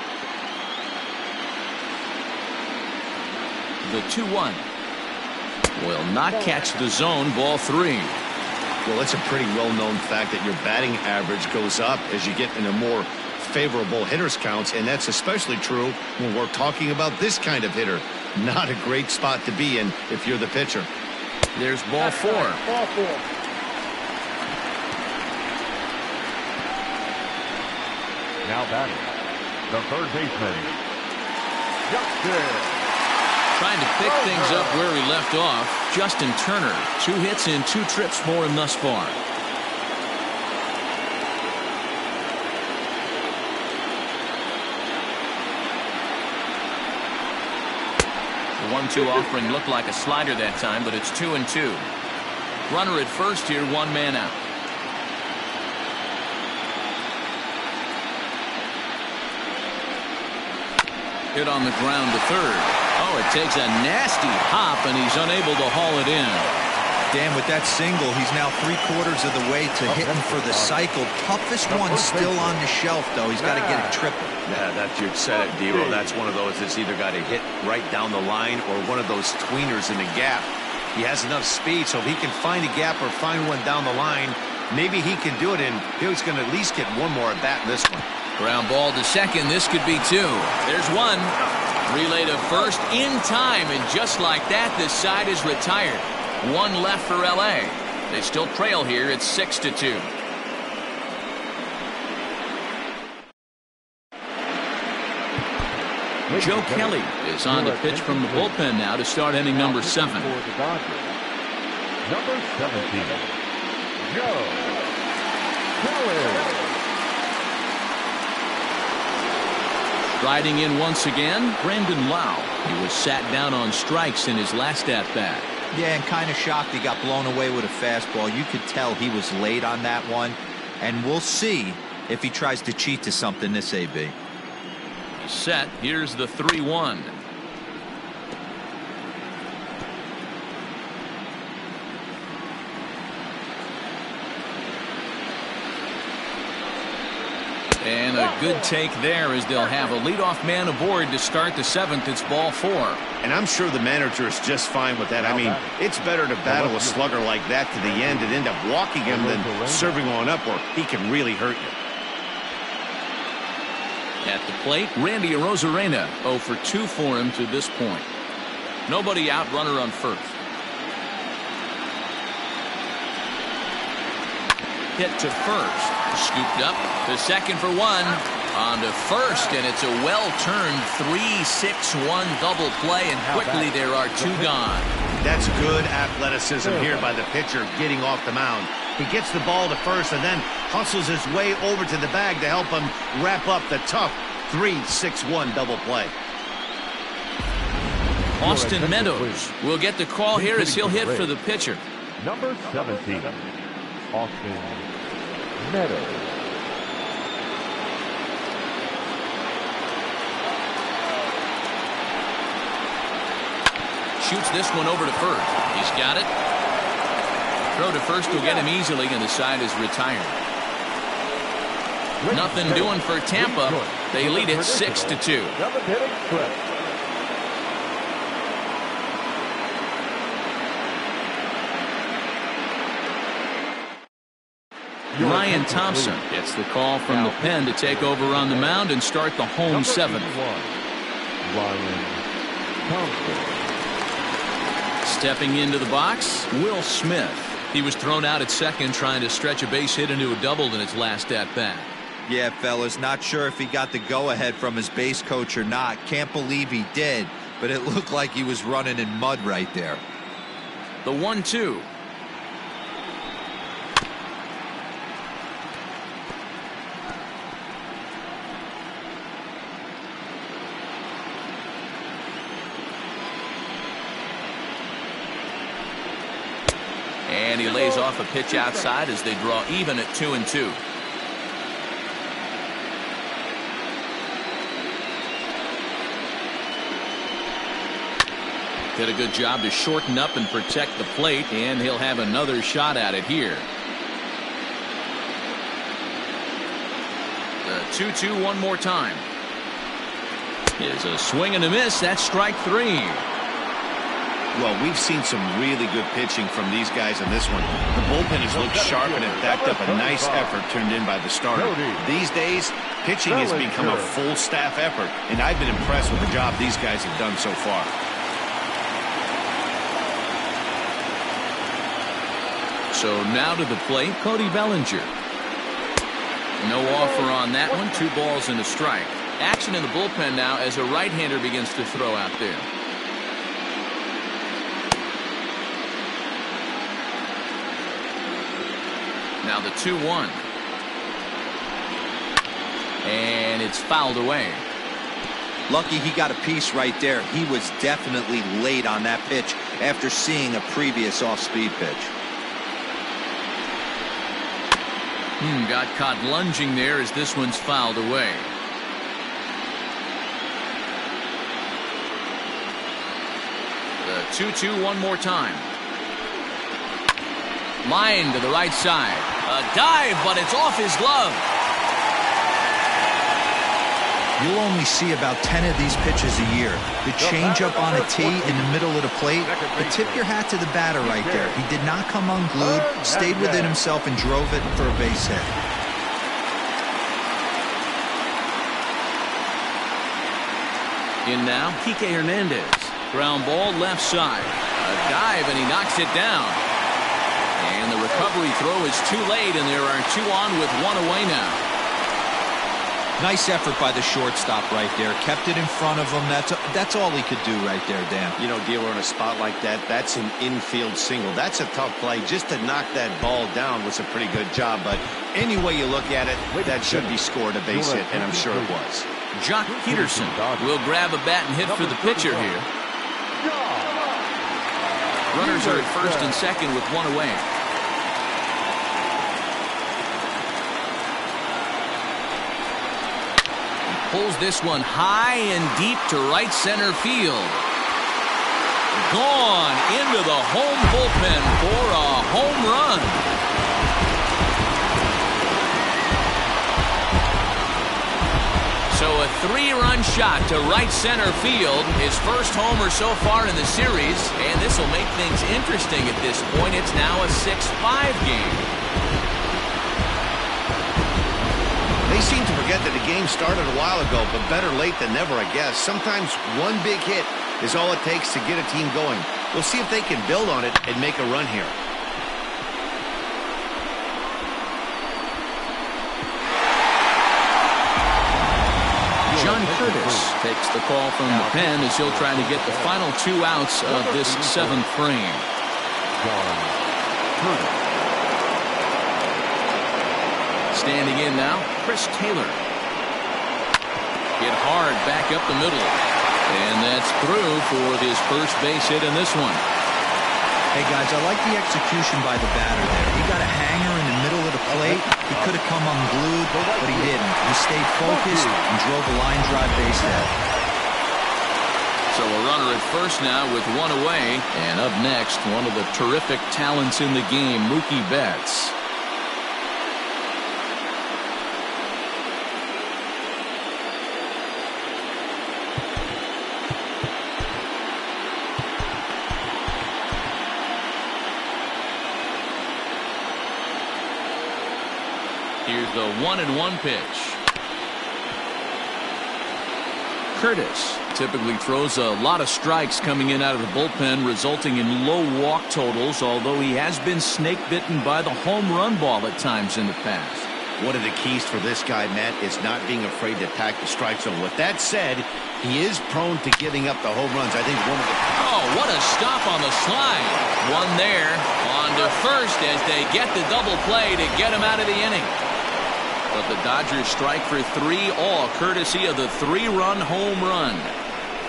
The 2-1 will not catch the zone. Ball 3. Well, it's a pretty well-known fact that your batting average goes up as you get into more favorable hitters counts, and that's especially true when we're talking about this kind of hitter. Not a great spot to be in if you're the pitcher. There's ball 4. Now batting, the third baseman, Justin. Trying to pick things up where he left off. Justin Turner. 2 hits and 2 trips for him thus far. The 1-2 offering looked like a slider that time, but it's 2-2. Runner at first here, 1 man out. Hit on the ground to third. Oh, it takes a nasty hop, and he's unable to haul it in. Dan, with that single, he's now 3/4 of the way to hitting for the cycle. Toughest one still on the shelf, though. He's got to get a triple. Yeah, that's you said it, Dero. That's one of those that's either got to hit right down the line or one of those tweeners in the gap. He has enough speed, so if he can find a gap or find one down the line, maybe he can do it, and he's going to at least get one more at bat in this one. Ground ball to second. This could be 2. There's 1. Relay to first in time, and just like that, this side is retired. 1 left for L.A. They still trail here. It's 6-2. Joe Kelly is on to pitch from the bullpen now to start inning number 7. Number 17, Joe Kelly. Riding in once again, Brandon Lau. He was sat down on strikes in his last at-bat. Yeah, and kind of shocked he got blown away with a fastball. You could tell he was late on that one, and we'll see if he tries to cheat to something this AB. Set. Here's the 3-1. And a good take there as they'll have a leadoff man aboard to start the 7th. It's ball 4. And I'm sure the manager is just fine with that. I mean, it's better to battle a slugger like that to the end and end up walking him than serving on up where he can really hurt you. At the plate, Randy Arozarena. 0 for 2 for him to this point. Nobody out, runner on first. Hit to first. Scooped up to second for 1. On to first, and it's a well-turned 3-6-1 double play, and quickly there are 2 gone. That's good athleticism here by the pitcher getting off the mound. He gets the ball to first and then hustles his way over to the bag to help him wrap up the tough 3-6-1 double play. Austin Meadows will get the call here as he'll hit for the pitcher. Number 17, Austin Meadows. Shoots this one over to first. He's got it. Throw to first will get him easily, and the side is retired. Nothing doing for Tampa. They lead it 6-2. Ryan Thompson gets the call from the pen to take over on the mound and start the home seventh. Ryan Thompson. Stepping into the box, Will Smith. He was thrown out at second trying to stretch a base hit into a double in his last at-bat. Yeah, fellas, not sure if he got the go-ahead from his base coach or not. Can't believe he did, but it looked like he was running in mud right there. The 1-2. And he lays off a pitch outside as they draw even at 2-2. Did a good job to shorten up and protect the plate, and he'll have another shot at it here. The 2-2 one more time. Is a swing and a miss. That's strike three. Well, we've seen some really good pitching from these guys in this one. The bullpen has looked sharp and it backed up a nice effort turned in by the starter. These days, pitching has become a full staff effort, and I've been impressed with the job these guys have done so far. So now to the plate, Cody Bellinger. No offer on that one. 2 balls and a strike. Action in the bullpen now as a right-hander begins to throw out there. Now the 2-1. And it's fouled away. Lucky he got a piece right there. He was definitely late on that pitch after seeing a previous off-speed pitch. Got caught lunging there as this one's fouled away. The 2-2 one more time. Line to the right side. A dive, but it's off his glove. You'll only see about 10 of these pitches a year. The changeup on a tee in the middle of the plate. But tip your hat to the batter right there. He did not come unglued, stayed within himself, and drove it for a base hit. In now, Kike Hernandez. Ground ball left side. A dive, and he knocks it down. And the recovery throw is too late, and there are 2 on with 1 away now. Nice effort by the shortstop right there. Kept it in front of him. That's all he could do right there, Dan. You know, Dealer, in a spot like that, that's an infield single. That's a tough play. Just to knock that ball down was a pretty good job. But any way you look at it, that should be scored a base hit, and I'm sure it was. Jock Peterson will grab a bat and hit for the pitcher here. Runners are at first and second with 1 away. Pulls this one high and deep to right center field. Gone into the home bullpen for a home run. So a 3-run shot to right center field. His first homer so far in the series. And this will make things interesting at this point. It's now a 6-5 game. They seem to forget that the game started a while ago, but better late than never, I guess. Sometimes one big hit is all it takes to get a team going. We'll see if they can build on it and make a run here. John Curtis takes the call from the pen as he'll try to get the final 2 outs of this 7th frame. John Curtis. Standing in now, Chris Taylor. Hit hard back up the middle. And that's through for his first base hit in this one. Hey, guys, I like the execution by the batter there. He got a hanger in the middle of the plate. He could have come unglued, but he didn't. He stayed focused and drove a line drive base hit. So a runner at first now with one away. And up next, one of the terrific talents in the game, Mookie Betts. Here's the 1-1 pitch. Curtis typically throws a lot of strikes coming in out of the bullpen, resulting in low walk totals, although he has been snake bitten by the home run ball at times in the past. One of the keys for this guy, Matt, is not being afraid to attack the strike zone. With that said, he is prone to giving up the home runs. I think one of the... Oh, what a stop on the slide. One there on to first as they get the double play to get him out of the inning. But the Dodgers strike for 3 all courtesy of the 3-run home run.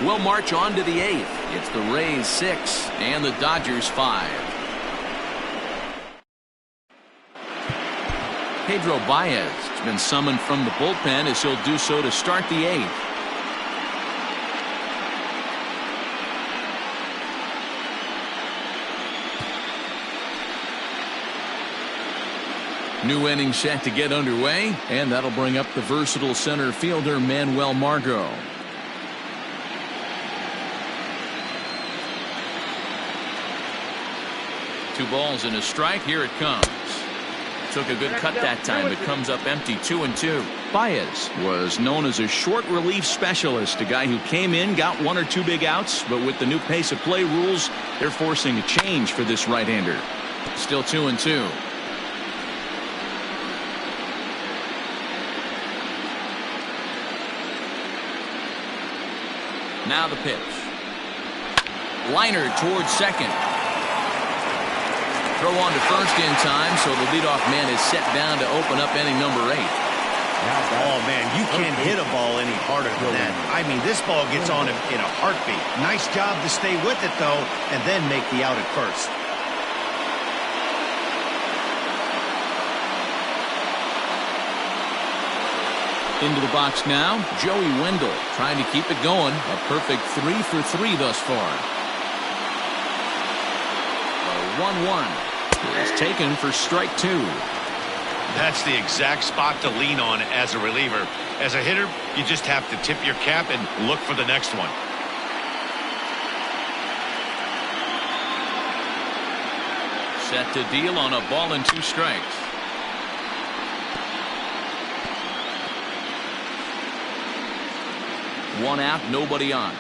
We'll march on to the 8th. It's the Rays 6 and the Dodgers 5. Pedro Baez has been summoned from the bullpen as he'll do so to start the 8th. New inning set to get underway, and that'll bring up the versatile center fielder Manuel Margot. Two balls and a strike. Here it comes. Took a good cut that time, but comes up empty. 2-2. Baez was known as a short relief specialist, a guy who came in, got 1 or 2 big outs, but with the new pace of play rules, they're forcing a change for this right-hander. Still 2-2. Now the pitch. Liner towards second. Throw on to first in time, so the leadoff man is set down to open up inning number 8. Oh, man, you can't hit a ball any harder than that. I mean, this ball gets on him in a heartbeat. Nice job to stay with it, though, and then make the out at first. Into the box now, Joey Wendell trying to keep it going. A perfect 3 for 3 thus far. A 1-1 is taken for strike 2. That's the exact spot to lean on as a reliever. As a hitter, you just have to tip your cap and look for the next one. Set to deal on a ball and 2 strikes. One out, nobody on.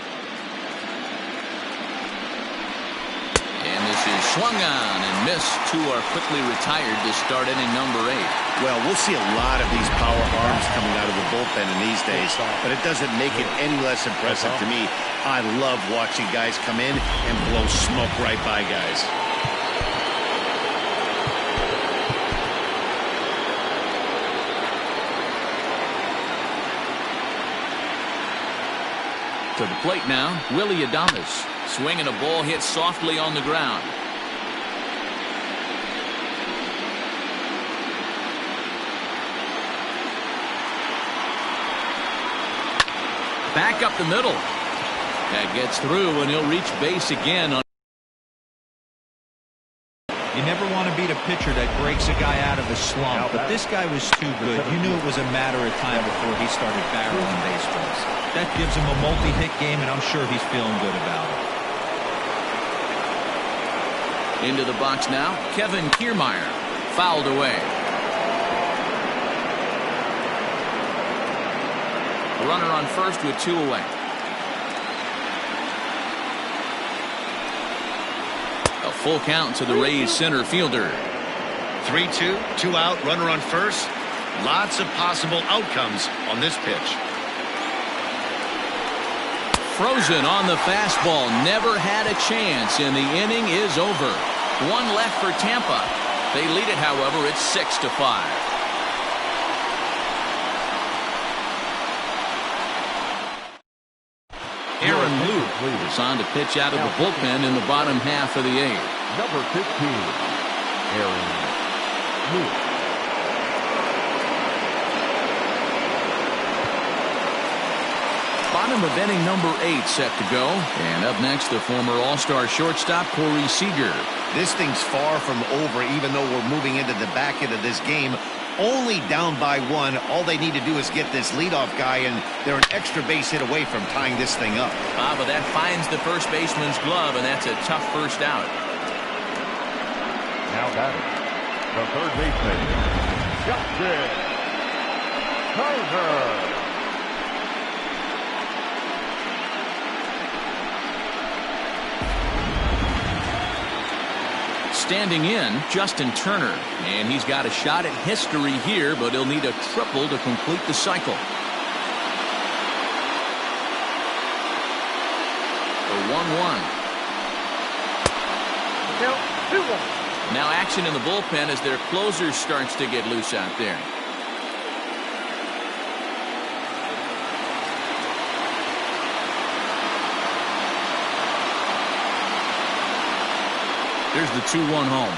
And this is swung on and missed. 2 are quickly retired to start inning number 8. Well, we'll see a lot of these power arms coming out of the bullpen in these days, but it doesn't make it any less impressive to me. I love watching guys come in and blow smoke right by guys. To the plate now, Willie Adames. Swinging a ball hit softly on the ground. Back up the middle. That gets through, and he'll reach base again. You never want to beat a pitcher that breaks a guy out of a slump, but this guy was too good. You knew it was a matter of time before he started barreling baseballs. That gives him a multi-hit game, and I'm sure he's feeling good about it. Into the box now, Kevin Kiermaier. Fouled away. Runner on first with 2 away. A full count to the Rays center fielder. 3-2, 2 out, runner on first. Lots of possible outcomes on this pitch. Frozen on the fastball. Never had a chance, and the inning is over. 1 left for Tampa. They lead it, however. It's 6-5. Aaron Luke is on to pitch out of the bullpen in the bottom half of the 8th. Number 15, Aaron Luke. Bottom of inning number 8 set to go. And up next, the former All-Star shortstop, Corey Seager. This thing's far from over, even though we're moving into the back end of this game. Only down by 1. All they need to do is get this leadoff guy, and they're an extra base hit away from tying this thing up. But that finds the first baseman's glove, and that's a tough first out. Now batting, the third baseman, Justin Turner. Standing in, Justin Turner. And he's got a shot at history here, but he'll need a triple to complete the cycle. The 1-1. Now action in the bullpen as their closer starts to get loose out there. Here's the 2-1 home.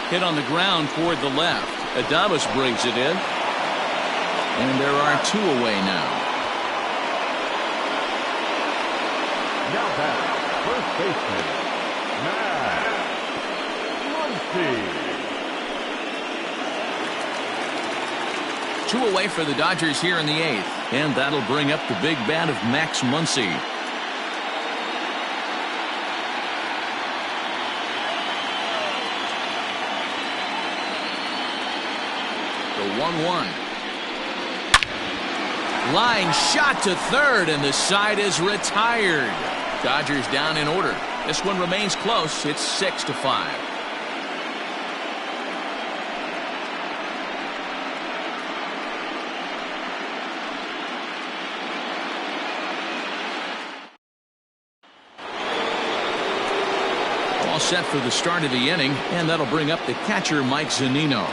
Hit on the ground toward the left. Adames brings it in. And there are 2 away now. Now back, first baseman, Matt Muncy. 2 away for the Dodgers here in the 8th. And that'll bring up the big bat of Max Muncy. The 1-1. Line shot to third, and the side is retired. Dodgers down in order. This one remains close. It's 6-5. All set for the start of the inning, and that'll bring up the catcher, Mike Zunino.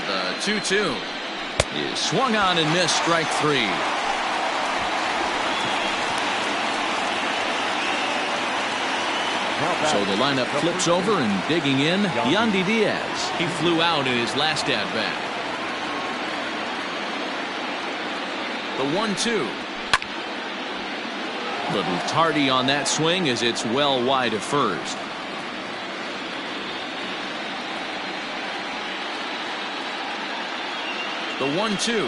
The 2-2 is swung on and missed, strike 3. So the lineup flips over, and digging in, Yandy Diaz. He flew out in his last at-bat. The 1-2. Little tardy on that swing as it's well wide of first. The 1-2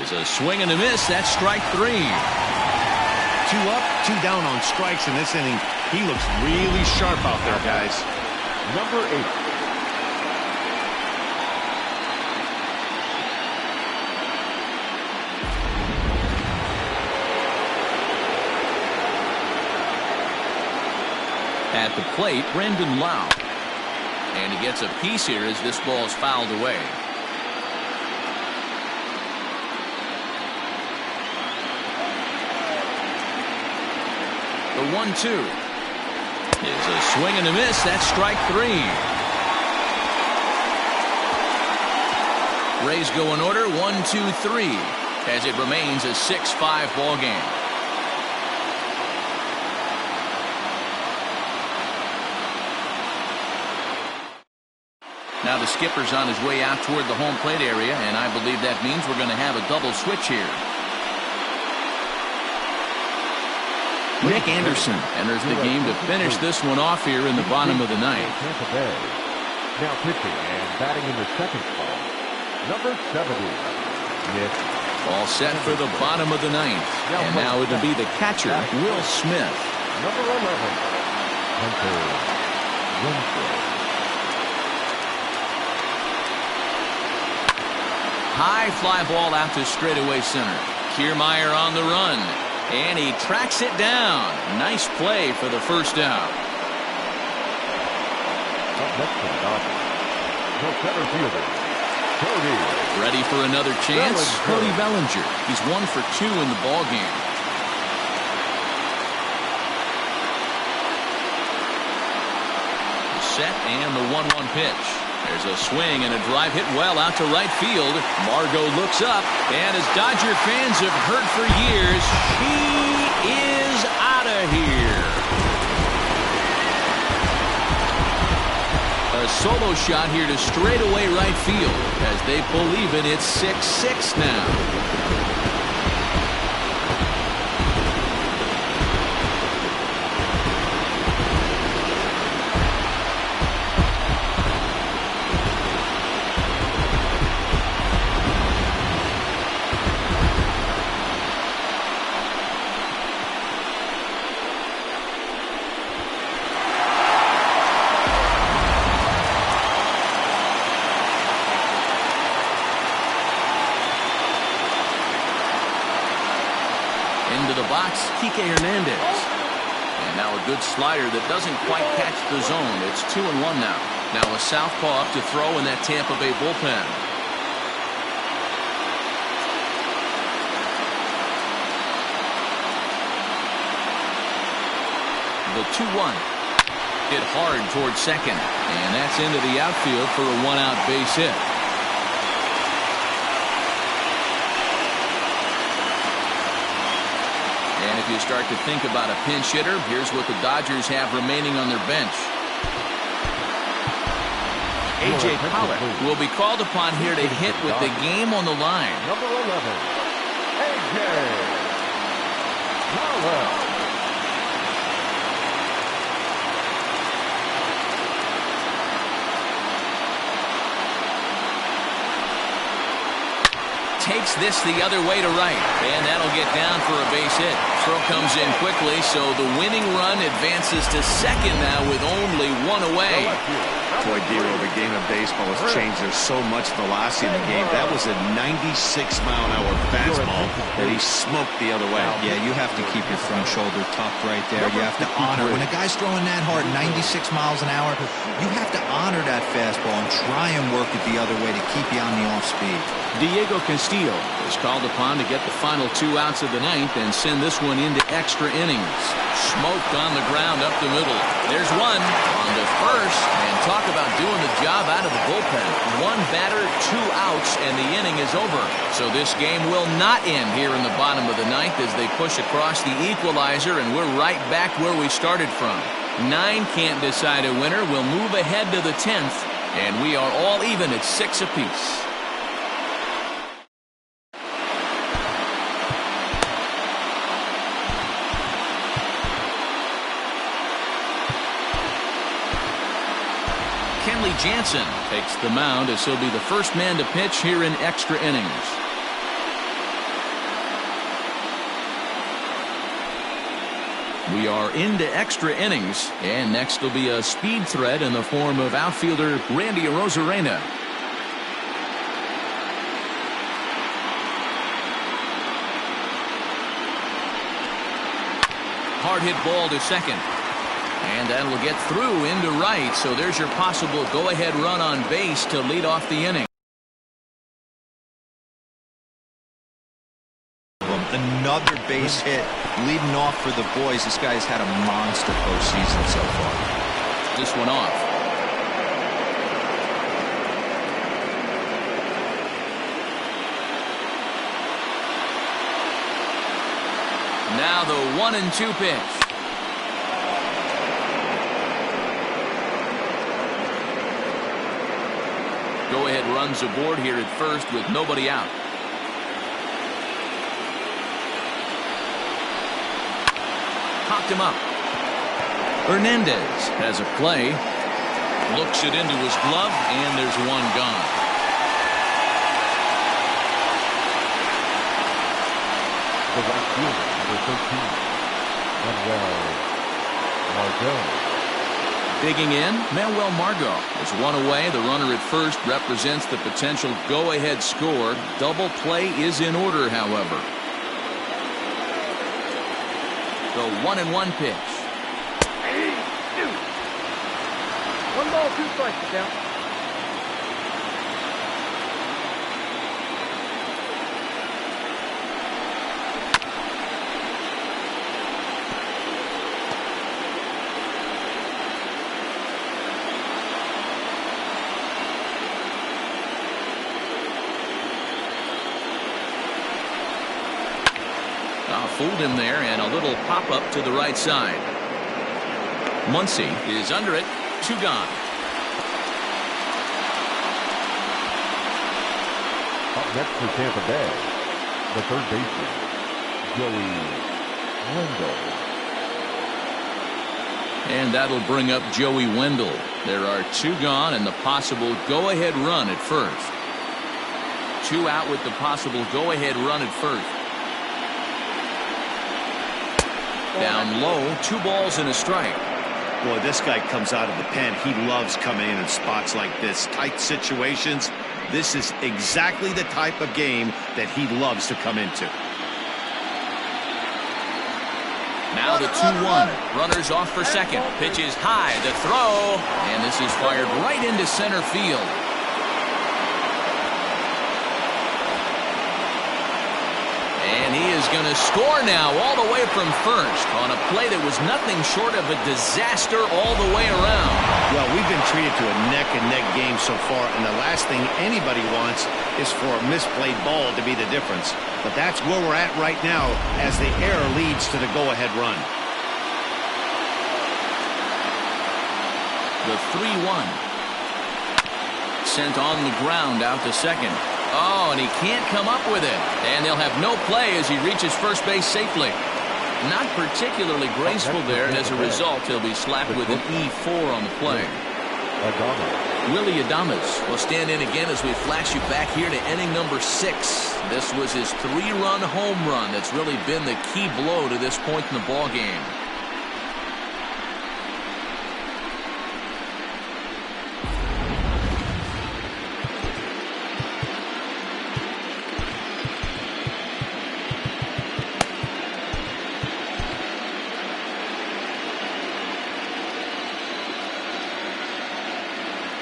is a swing and a miss. That's strike 3. 2 up, 2 down on strikes in this inning. He looks really sharp out there, guys. Number 8. At the plate, Brandon Lau. And he gets a piece here as this ball is fouled away. The 1-2 is a swing and a miss. That's strike 3. Rays go in order 1-2-3 as it remains a 6-5 ball game. Now the skipper's on his way out toward the home plate area, and I believe that means we're going to have a double switch here. Nick Anderson enters the game to finish this one off here in the bottom of the 9th. Tampa Bay. Now pitching and batting in the second call, number 70, Nick. All set for the bottom of the 9th. And now it'll be the catcher, Will Smith. Number 11, Hunter Renfroe. High fly ball out to straightaway center. Kiermaier on the run. And he tracks it down. Nice play for the first out. Up next to the Dodgers, the center fielder, Cody. Ready for another chance? Cody Bellinger. He's 1 for 2 in the ball game. Set and the 1-1 pitch. There's a swing and a drive hit well out to right field. Margot looks up, and as Dodger fans have heard for years, he is out of here. A solo shot here to straightaway right field as they believe it. It's 6-6 now. Into the box, Kike Hernandez. And now a good slider that doesn't quite catch the zone. It's 2-1 now. Now a southpaw up to throw in that Tampa Bay bullpen. The 2-1. Hit hard towards second. And that's into the outfield for a one-out base hit. And if you start to think about a pinch hitter, here's what the Dodgers have remaining on their bench. A.J. Pollock will be called upon here to hit with the game on the line. Number 11, A.J. Pollock. Takes this the other way to right, and that'll get down for a base hit. Throw comes in quickly, so the winning run advances to second now with only one away. Boy, Dero, the game of baseball has changed. There's so much velocity in the game. That was a 96-mile-an-hour fastball that he smoked the other way. Yeah, you have to keep your front shoulder tucked right there. You have to honor. When a guy's throwing that hard, 96 miles an hour, you have to honor that fastball and try and work it the other way to keep you on the off speed. Diego Castillo is called upon to get the final 2 outs of the ninth and send this one into extra innings. Smoked on the ground up the middle. There's one on the first, and talk about doing the job out of the bullpen. 1 batter, 2 outs, and the inning is over. So this game will not end here in the bottom of the ninth as they push across the equalizer, and we're right back where we started from. 9 can't decide a winner. We'll move ahead to the 10th, and we are all even at 6 apiece. Kenley Jansen takes the mound as he'll be the first man to pitch here in extra innings. We are into extra innings, and next will be a speed threat in the form of outfielder Randy Arozarena. Hard hit ball to second. And that'll get through into right, so there's your possible go-ahead run on base to lead off the inning. Another base hit leading off for the boys. This guy's had a monster postseason so far. This one off. Now the 1-2 pitch. Go-ahead runs aboard here at first with nobody out. Popped him up. Hernandez has a play. Looks it into his glove, and there's one gone. The right fielder, number 13, Manuel Margot. Digging in, Manuel Margot is one away. The runner at first represents the potential go-ahead score. Double play is in order, however. The 1-1 pitch. 1 ball, 2 strikes, count. Fooled him there, and a little pop-up to the right side. Muncy is under it. 2 gone. Up next for Tampa Bay, the third baseman, Joey Wendell. And that'll bring up Joey Wendell. There are 2 gone and the possible go-ahead run at first. 2 out with the possible go-ahead run at first. Down low, 2 balls and a strike. Boy, this guy comes out of the pen. He loves coming in spots like this. Tight situations. This is exactly the type of game that he loves to come into. Now the 2-1. Runners off for second. Pitch is high. The throw. And this is fired right into center field. And he is going to score now all the way from first on a play that was nothing short of a disaster all the way around. Well, we've been treated to a neck-and-neck game so far, and the last thing anybody wants is for a misplayed ball to be the difference. But that's where we're at right now as the error leads to the go-ahead run. The 3-1. Sent on the ground out to second. Oh, and he can't come up with it. And they'll have no play as he reaches first base safely. Not particularly graceful there, and as a result, he'll be slapped with an E4 on the play. Willie Adames will stand in again as we flash you back here to inning number 6. This was his 3-run home run that's really been the key blow to this point in the ball game.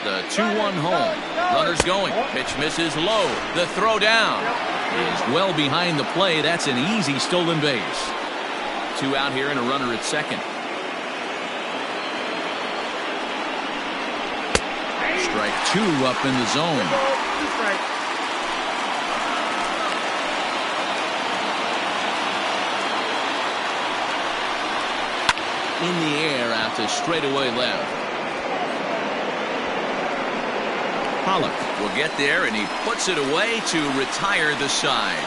The 2-1 home. Runners going. Pitch misses low. The throw down is well behind the play. That's an easy stolen base. 2 out here and a runner at second. Strike 2 up in the zone. In the air out to straightaway left. Pollock will get there, and he puts it away to retire the side.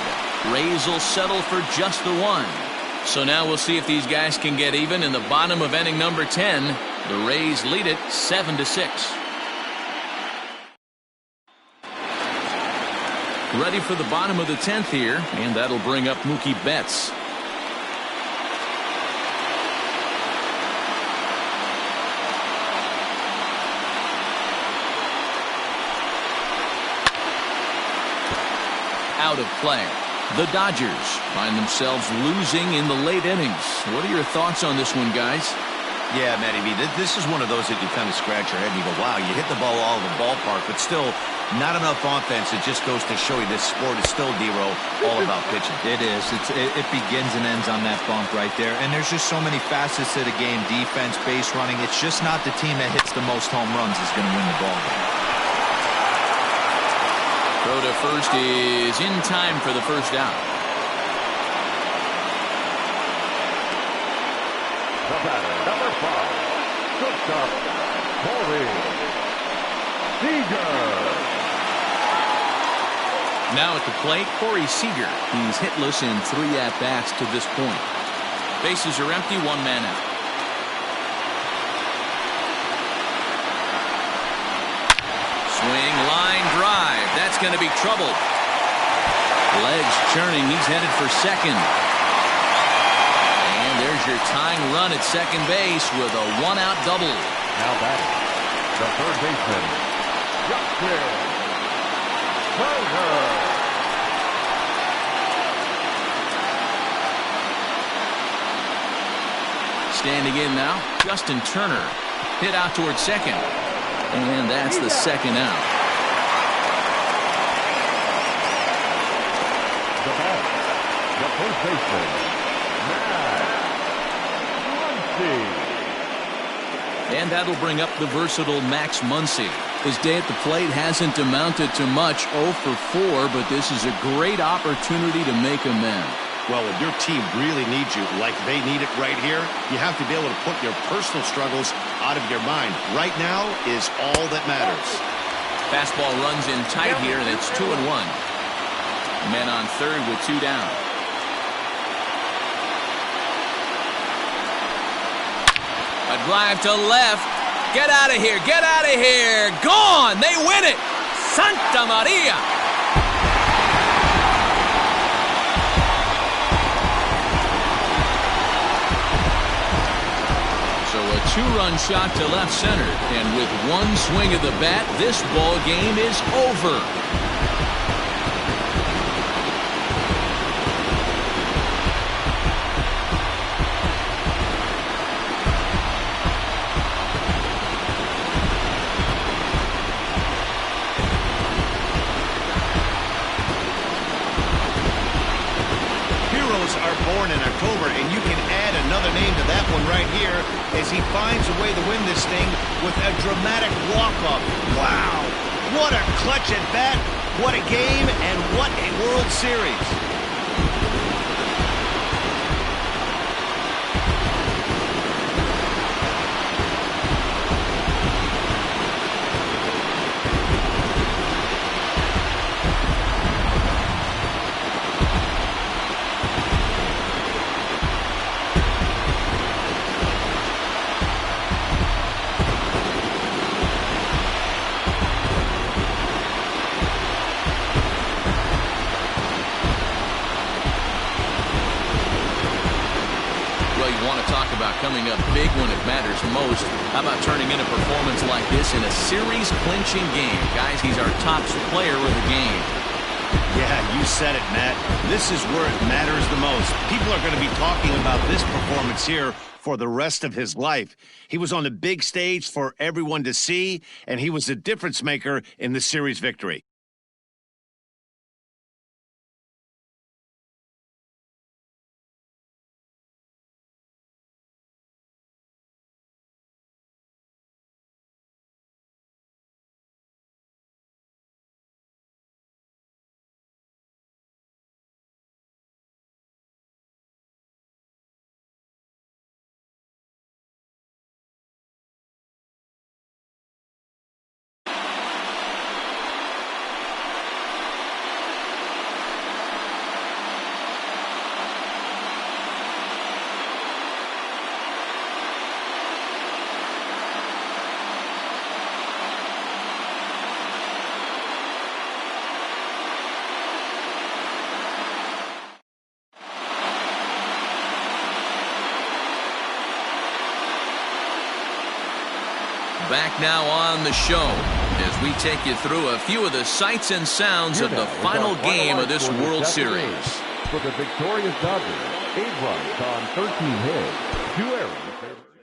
Rays will settle for just the 1. So now we'll see if these guys can get even in the bottom of inning number 10. The Rays lead it 7-6. Ready for the bottom of the 10th here, and that'll bring up Mookie Betts. Out of play. The Dodgers find themselves losing in the late innings. What are your thoughts on this one, guys? Yeah, Matty B, this is one of those that you kind of scratch your head and you go, wow, you hit the ball all over the ballpark, but still not enough offense. It just goes to show you this sport is still, D-Row, all about pitching. It is. It begins and ends on that bump right there. And there's just so many facets to the game. Defense, base running. It's just not the team that hits the most home runs is going to win the ball game. Throw to first is in time for the first out. The batter, number 5, shortstop, Corey Seager. Now at the plate, Corey Seager. He's hitless in 3 at-bats to this point. Bases are empty, 1 man out. Swing, line, drive. That's going to be trouble. Legs churning. He's headed for second. And there's your tying run at second base with a 1-out double. Now batting, the third baseman, Justin Turner. Standing in now, Justin Turner. Hit out towards second. And that's the second out. The batter, the first baseman, Matt Muncy. And that'll bring up the versatile Max Muncy. His day at the plate hasn't amounted to much, 0 for 4, but this is a great opportunity to make amends. Well, when your team really needs you, like they need it right here, you have to be able to put your personal struggles out of your mind. Right now is all that matters. Fastball runs in tight here, and it's 2-1. Men on third with 2 down. A drive to left. Get out of here. Get out of here. Gone. They win it. Santa Maria. So a 2-run shot to left center. And with one swing of the bat, this ball game is over. Born in October, and you can add another name to that one right here as he finds a way to win this thing with a dramatic walk-off. Wow, what a clutch at bat, what a game, and what a World Series. Coming up big when it matters most. How about turning in a performance like this in a series-clinching game? Guys, he's our top player of the game. Yeah, you said it, Matt. This is where it matters the most. People are going to be talking about this performance here for the rest of his life. He was on the big stage for everyone to see, and he was the difference maker in the series victory. Back now on the show as we take you through a few of the sights and sounds of the final game of this World Series. For the victorious Dodgers, 8 runs on 13 hits, 2 errors.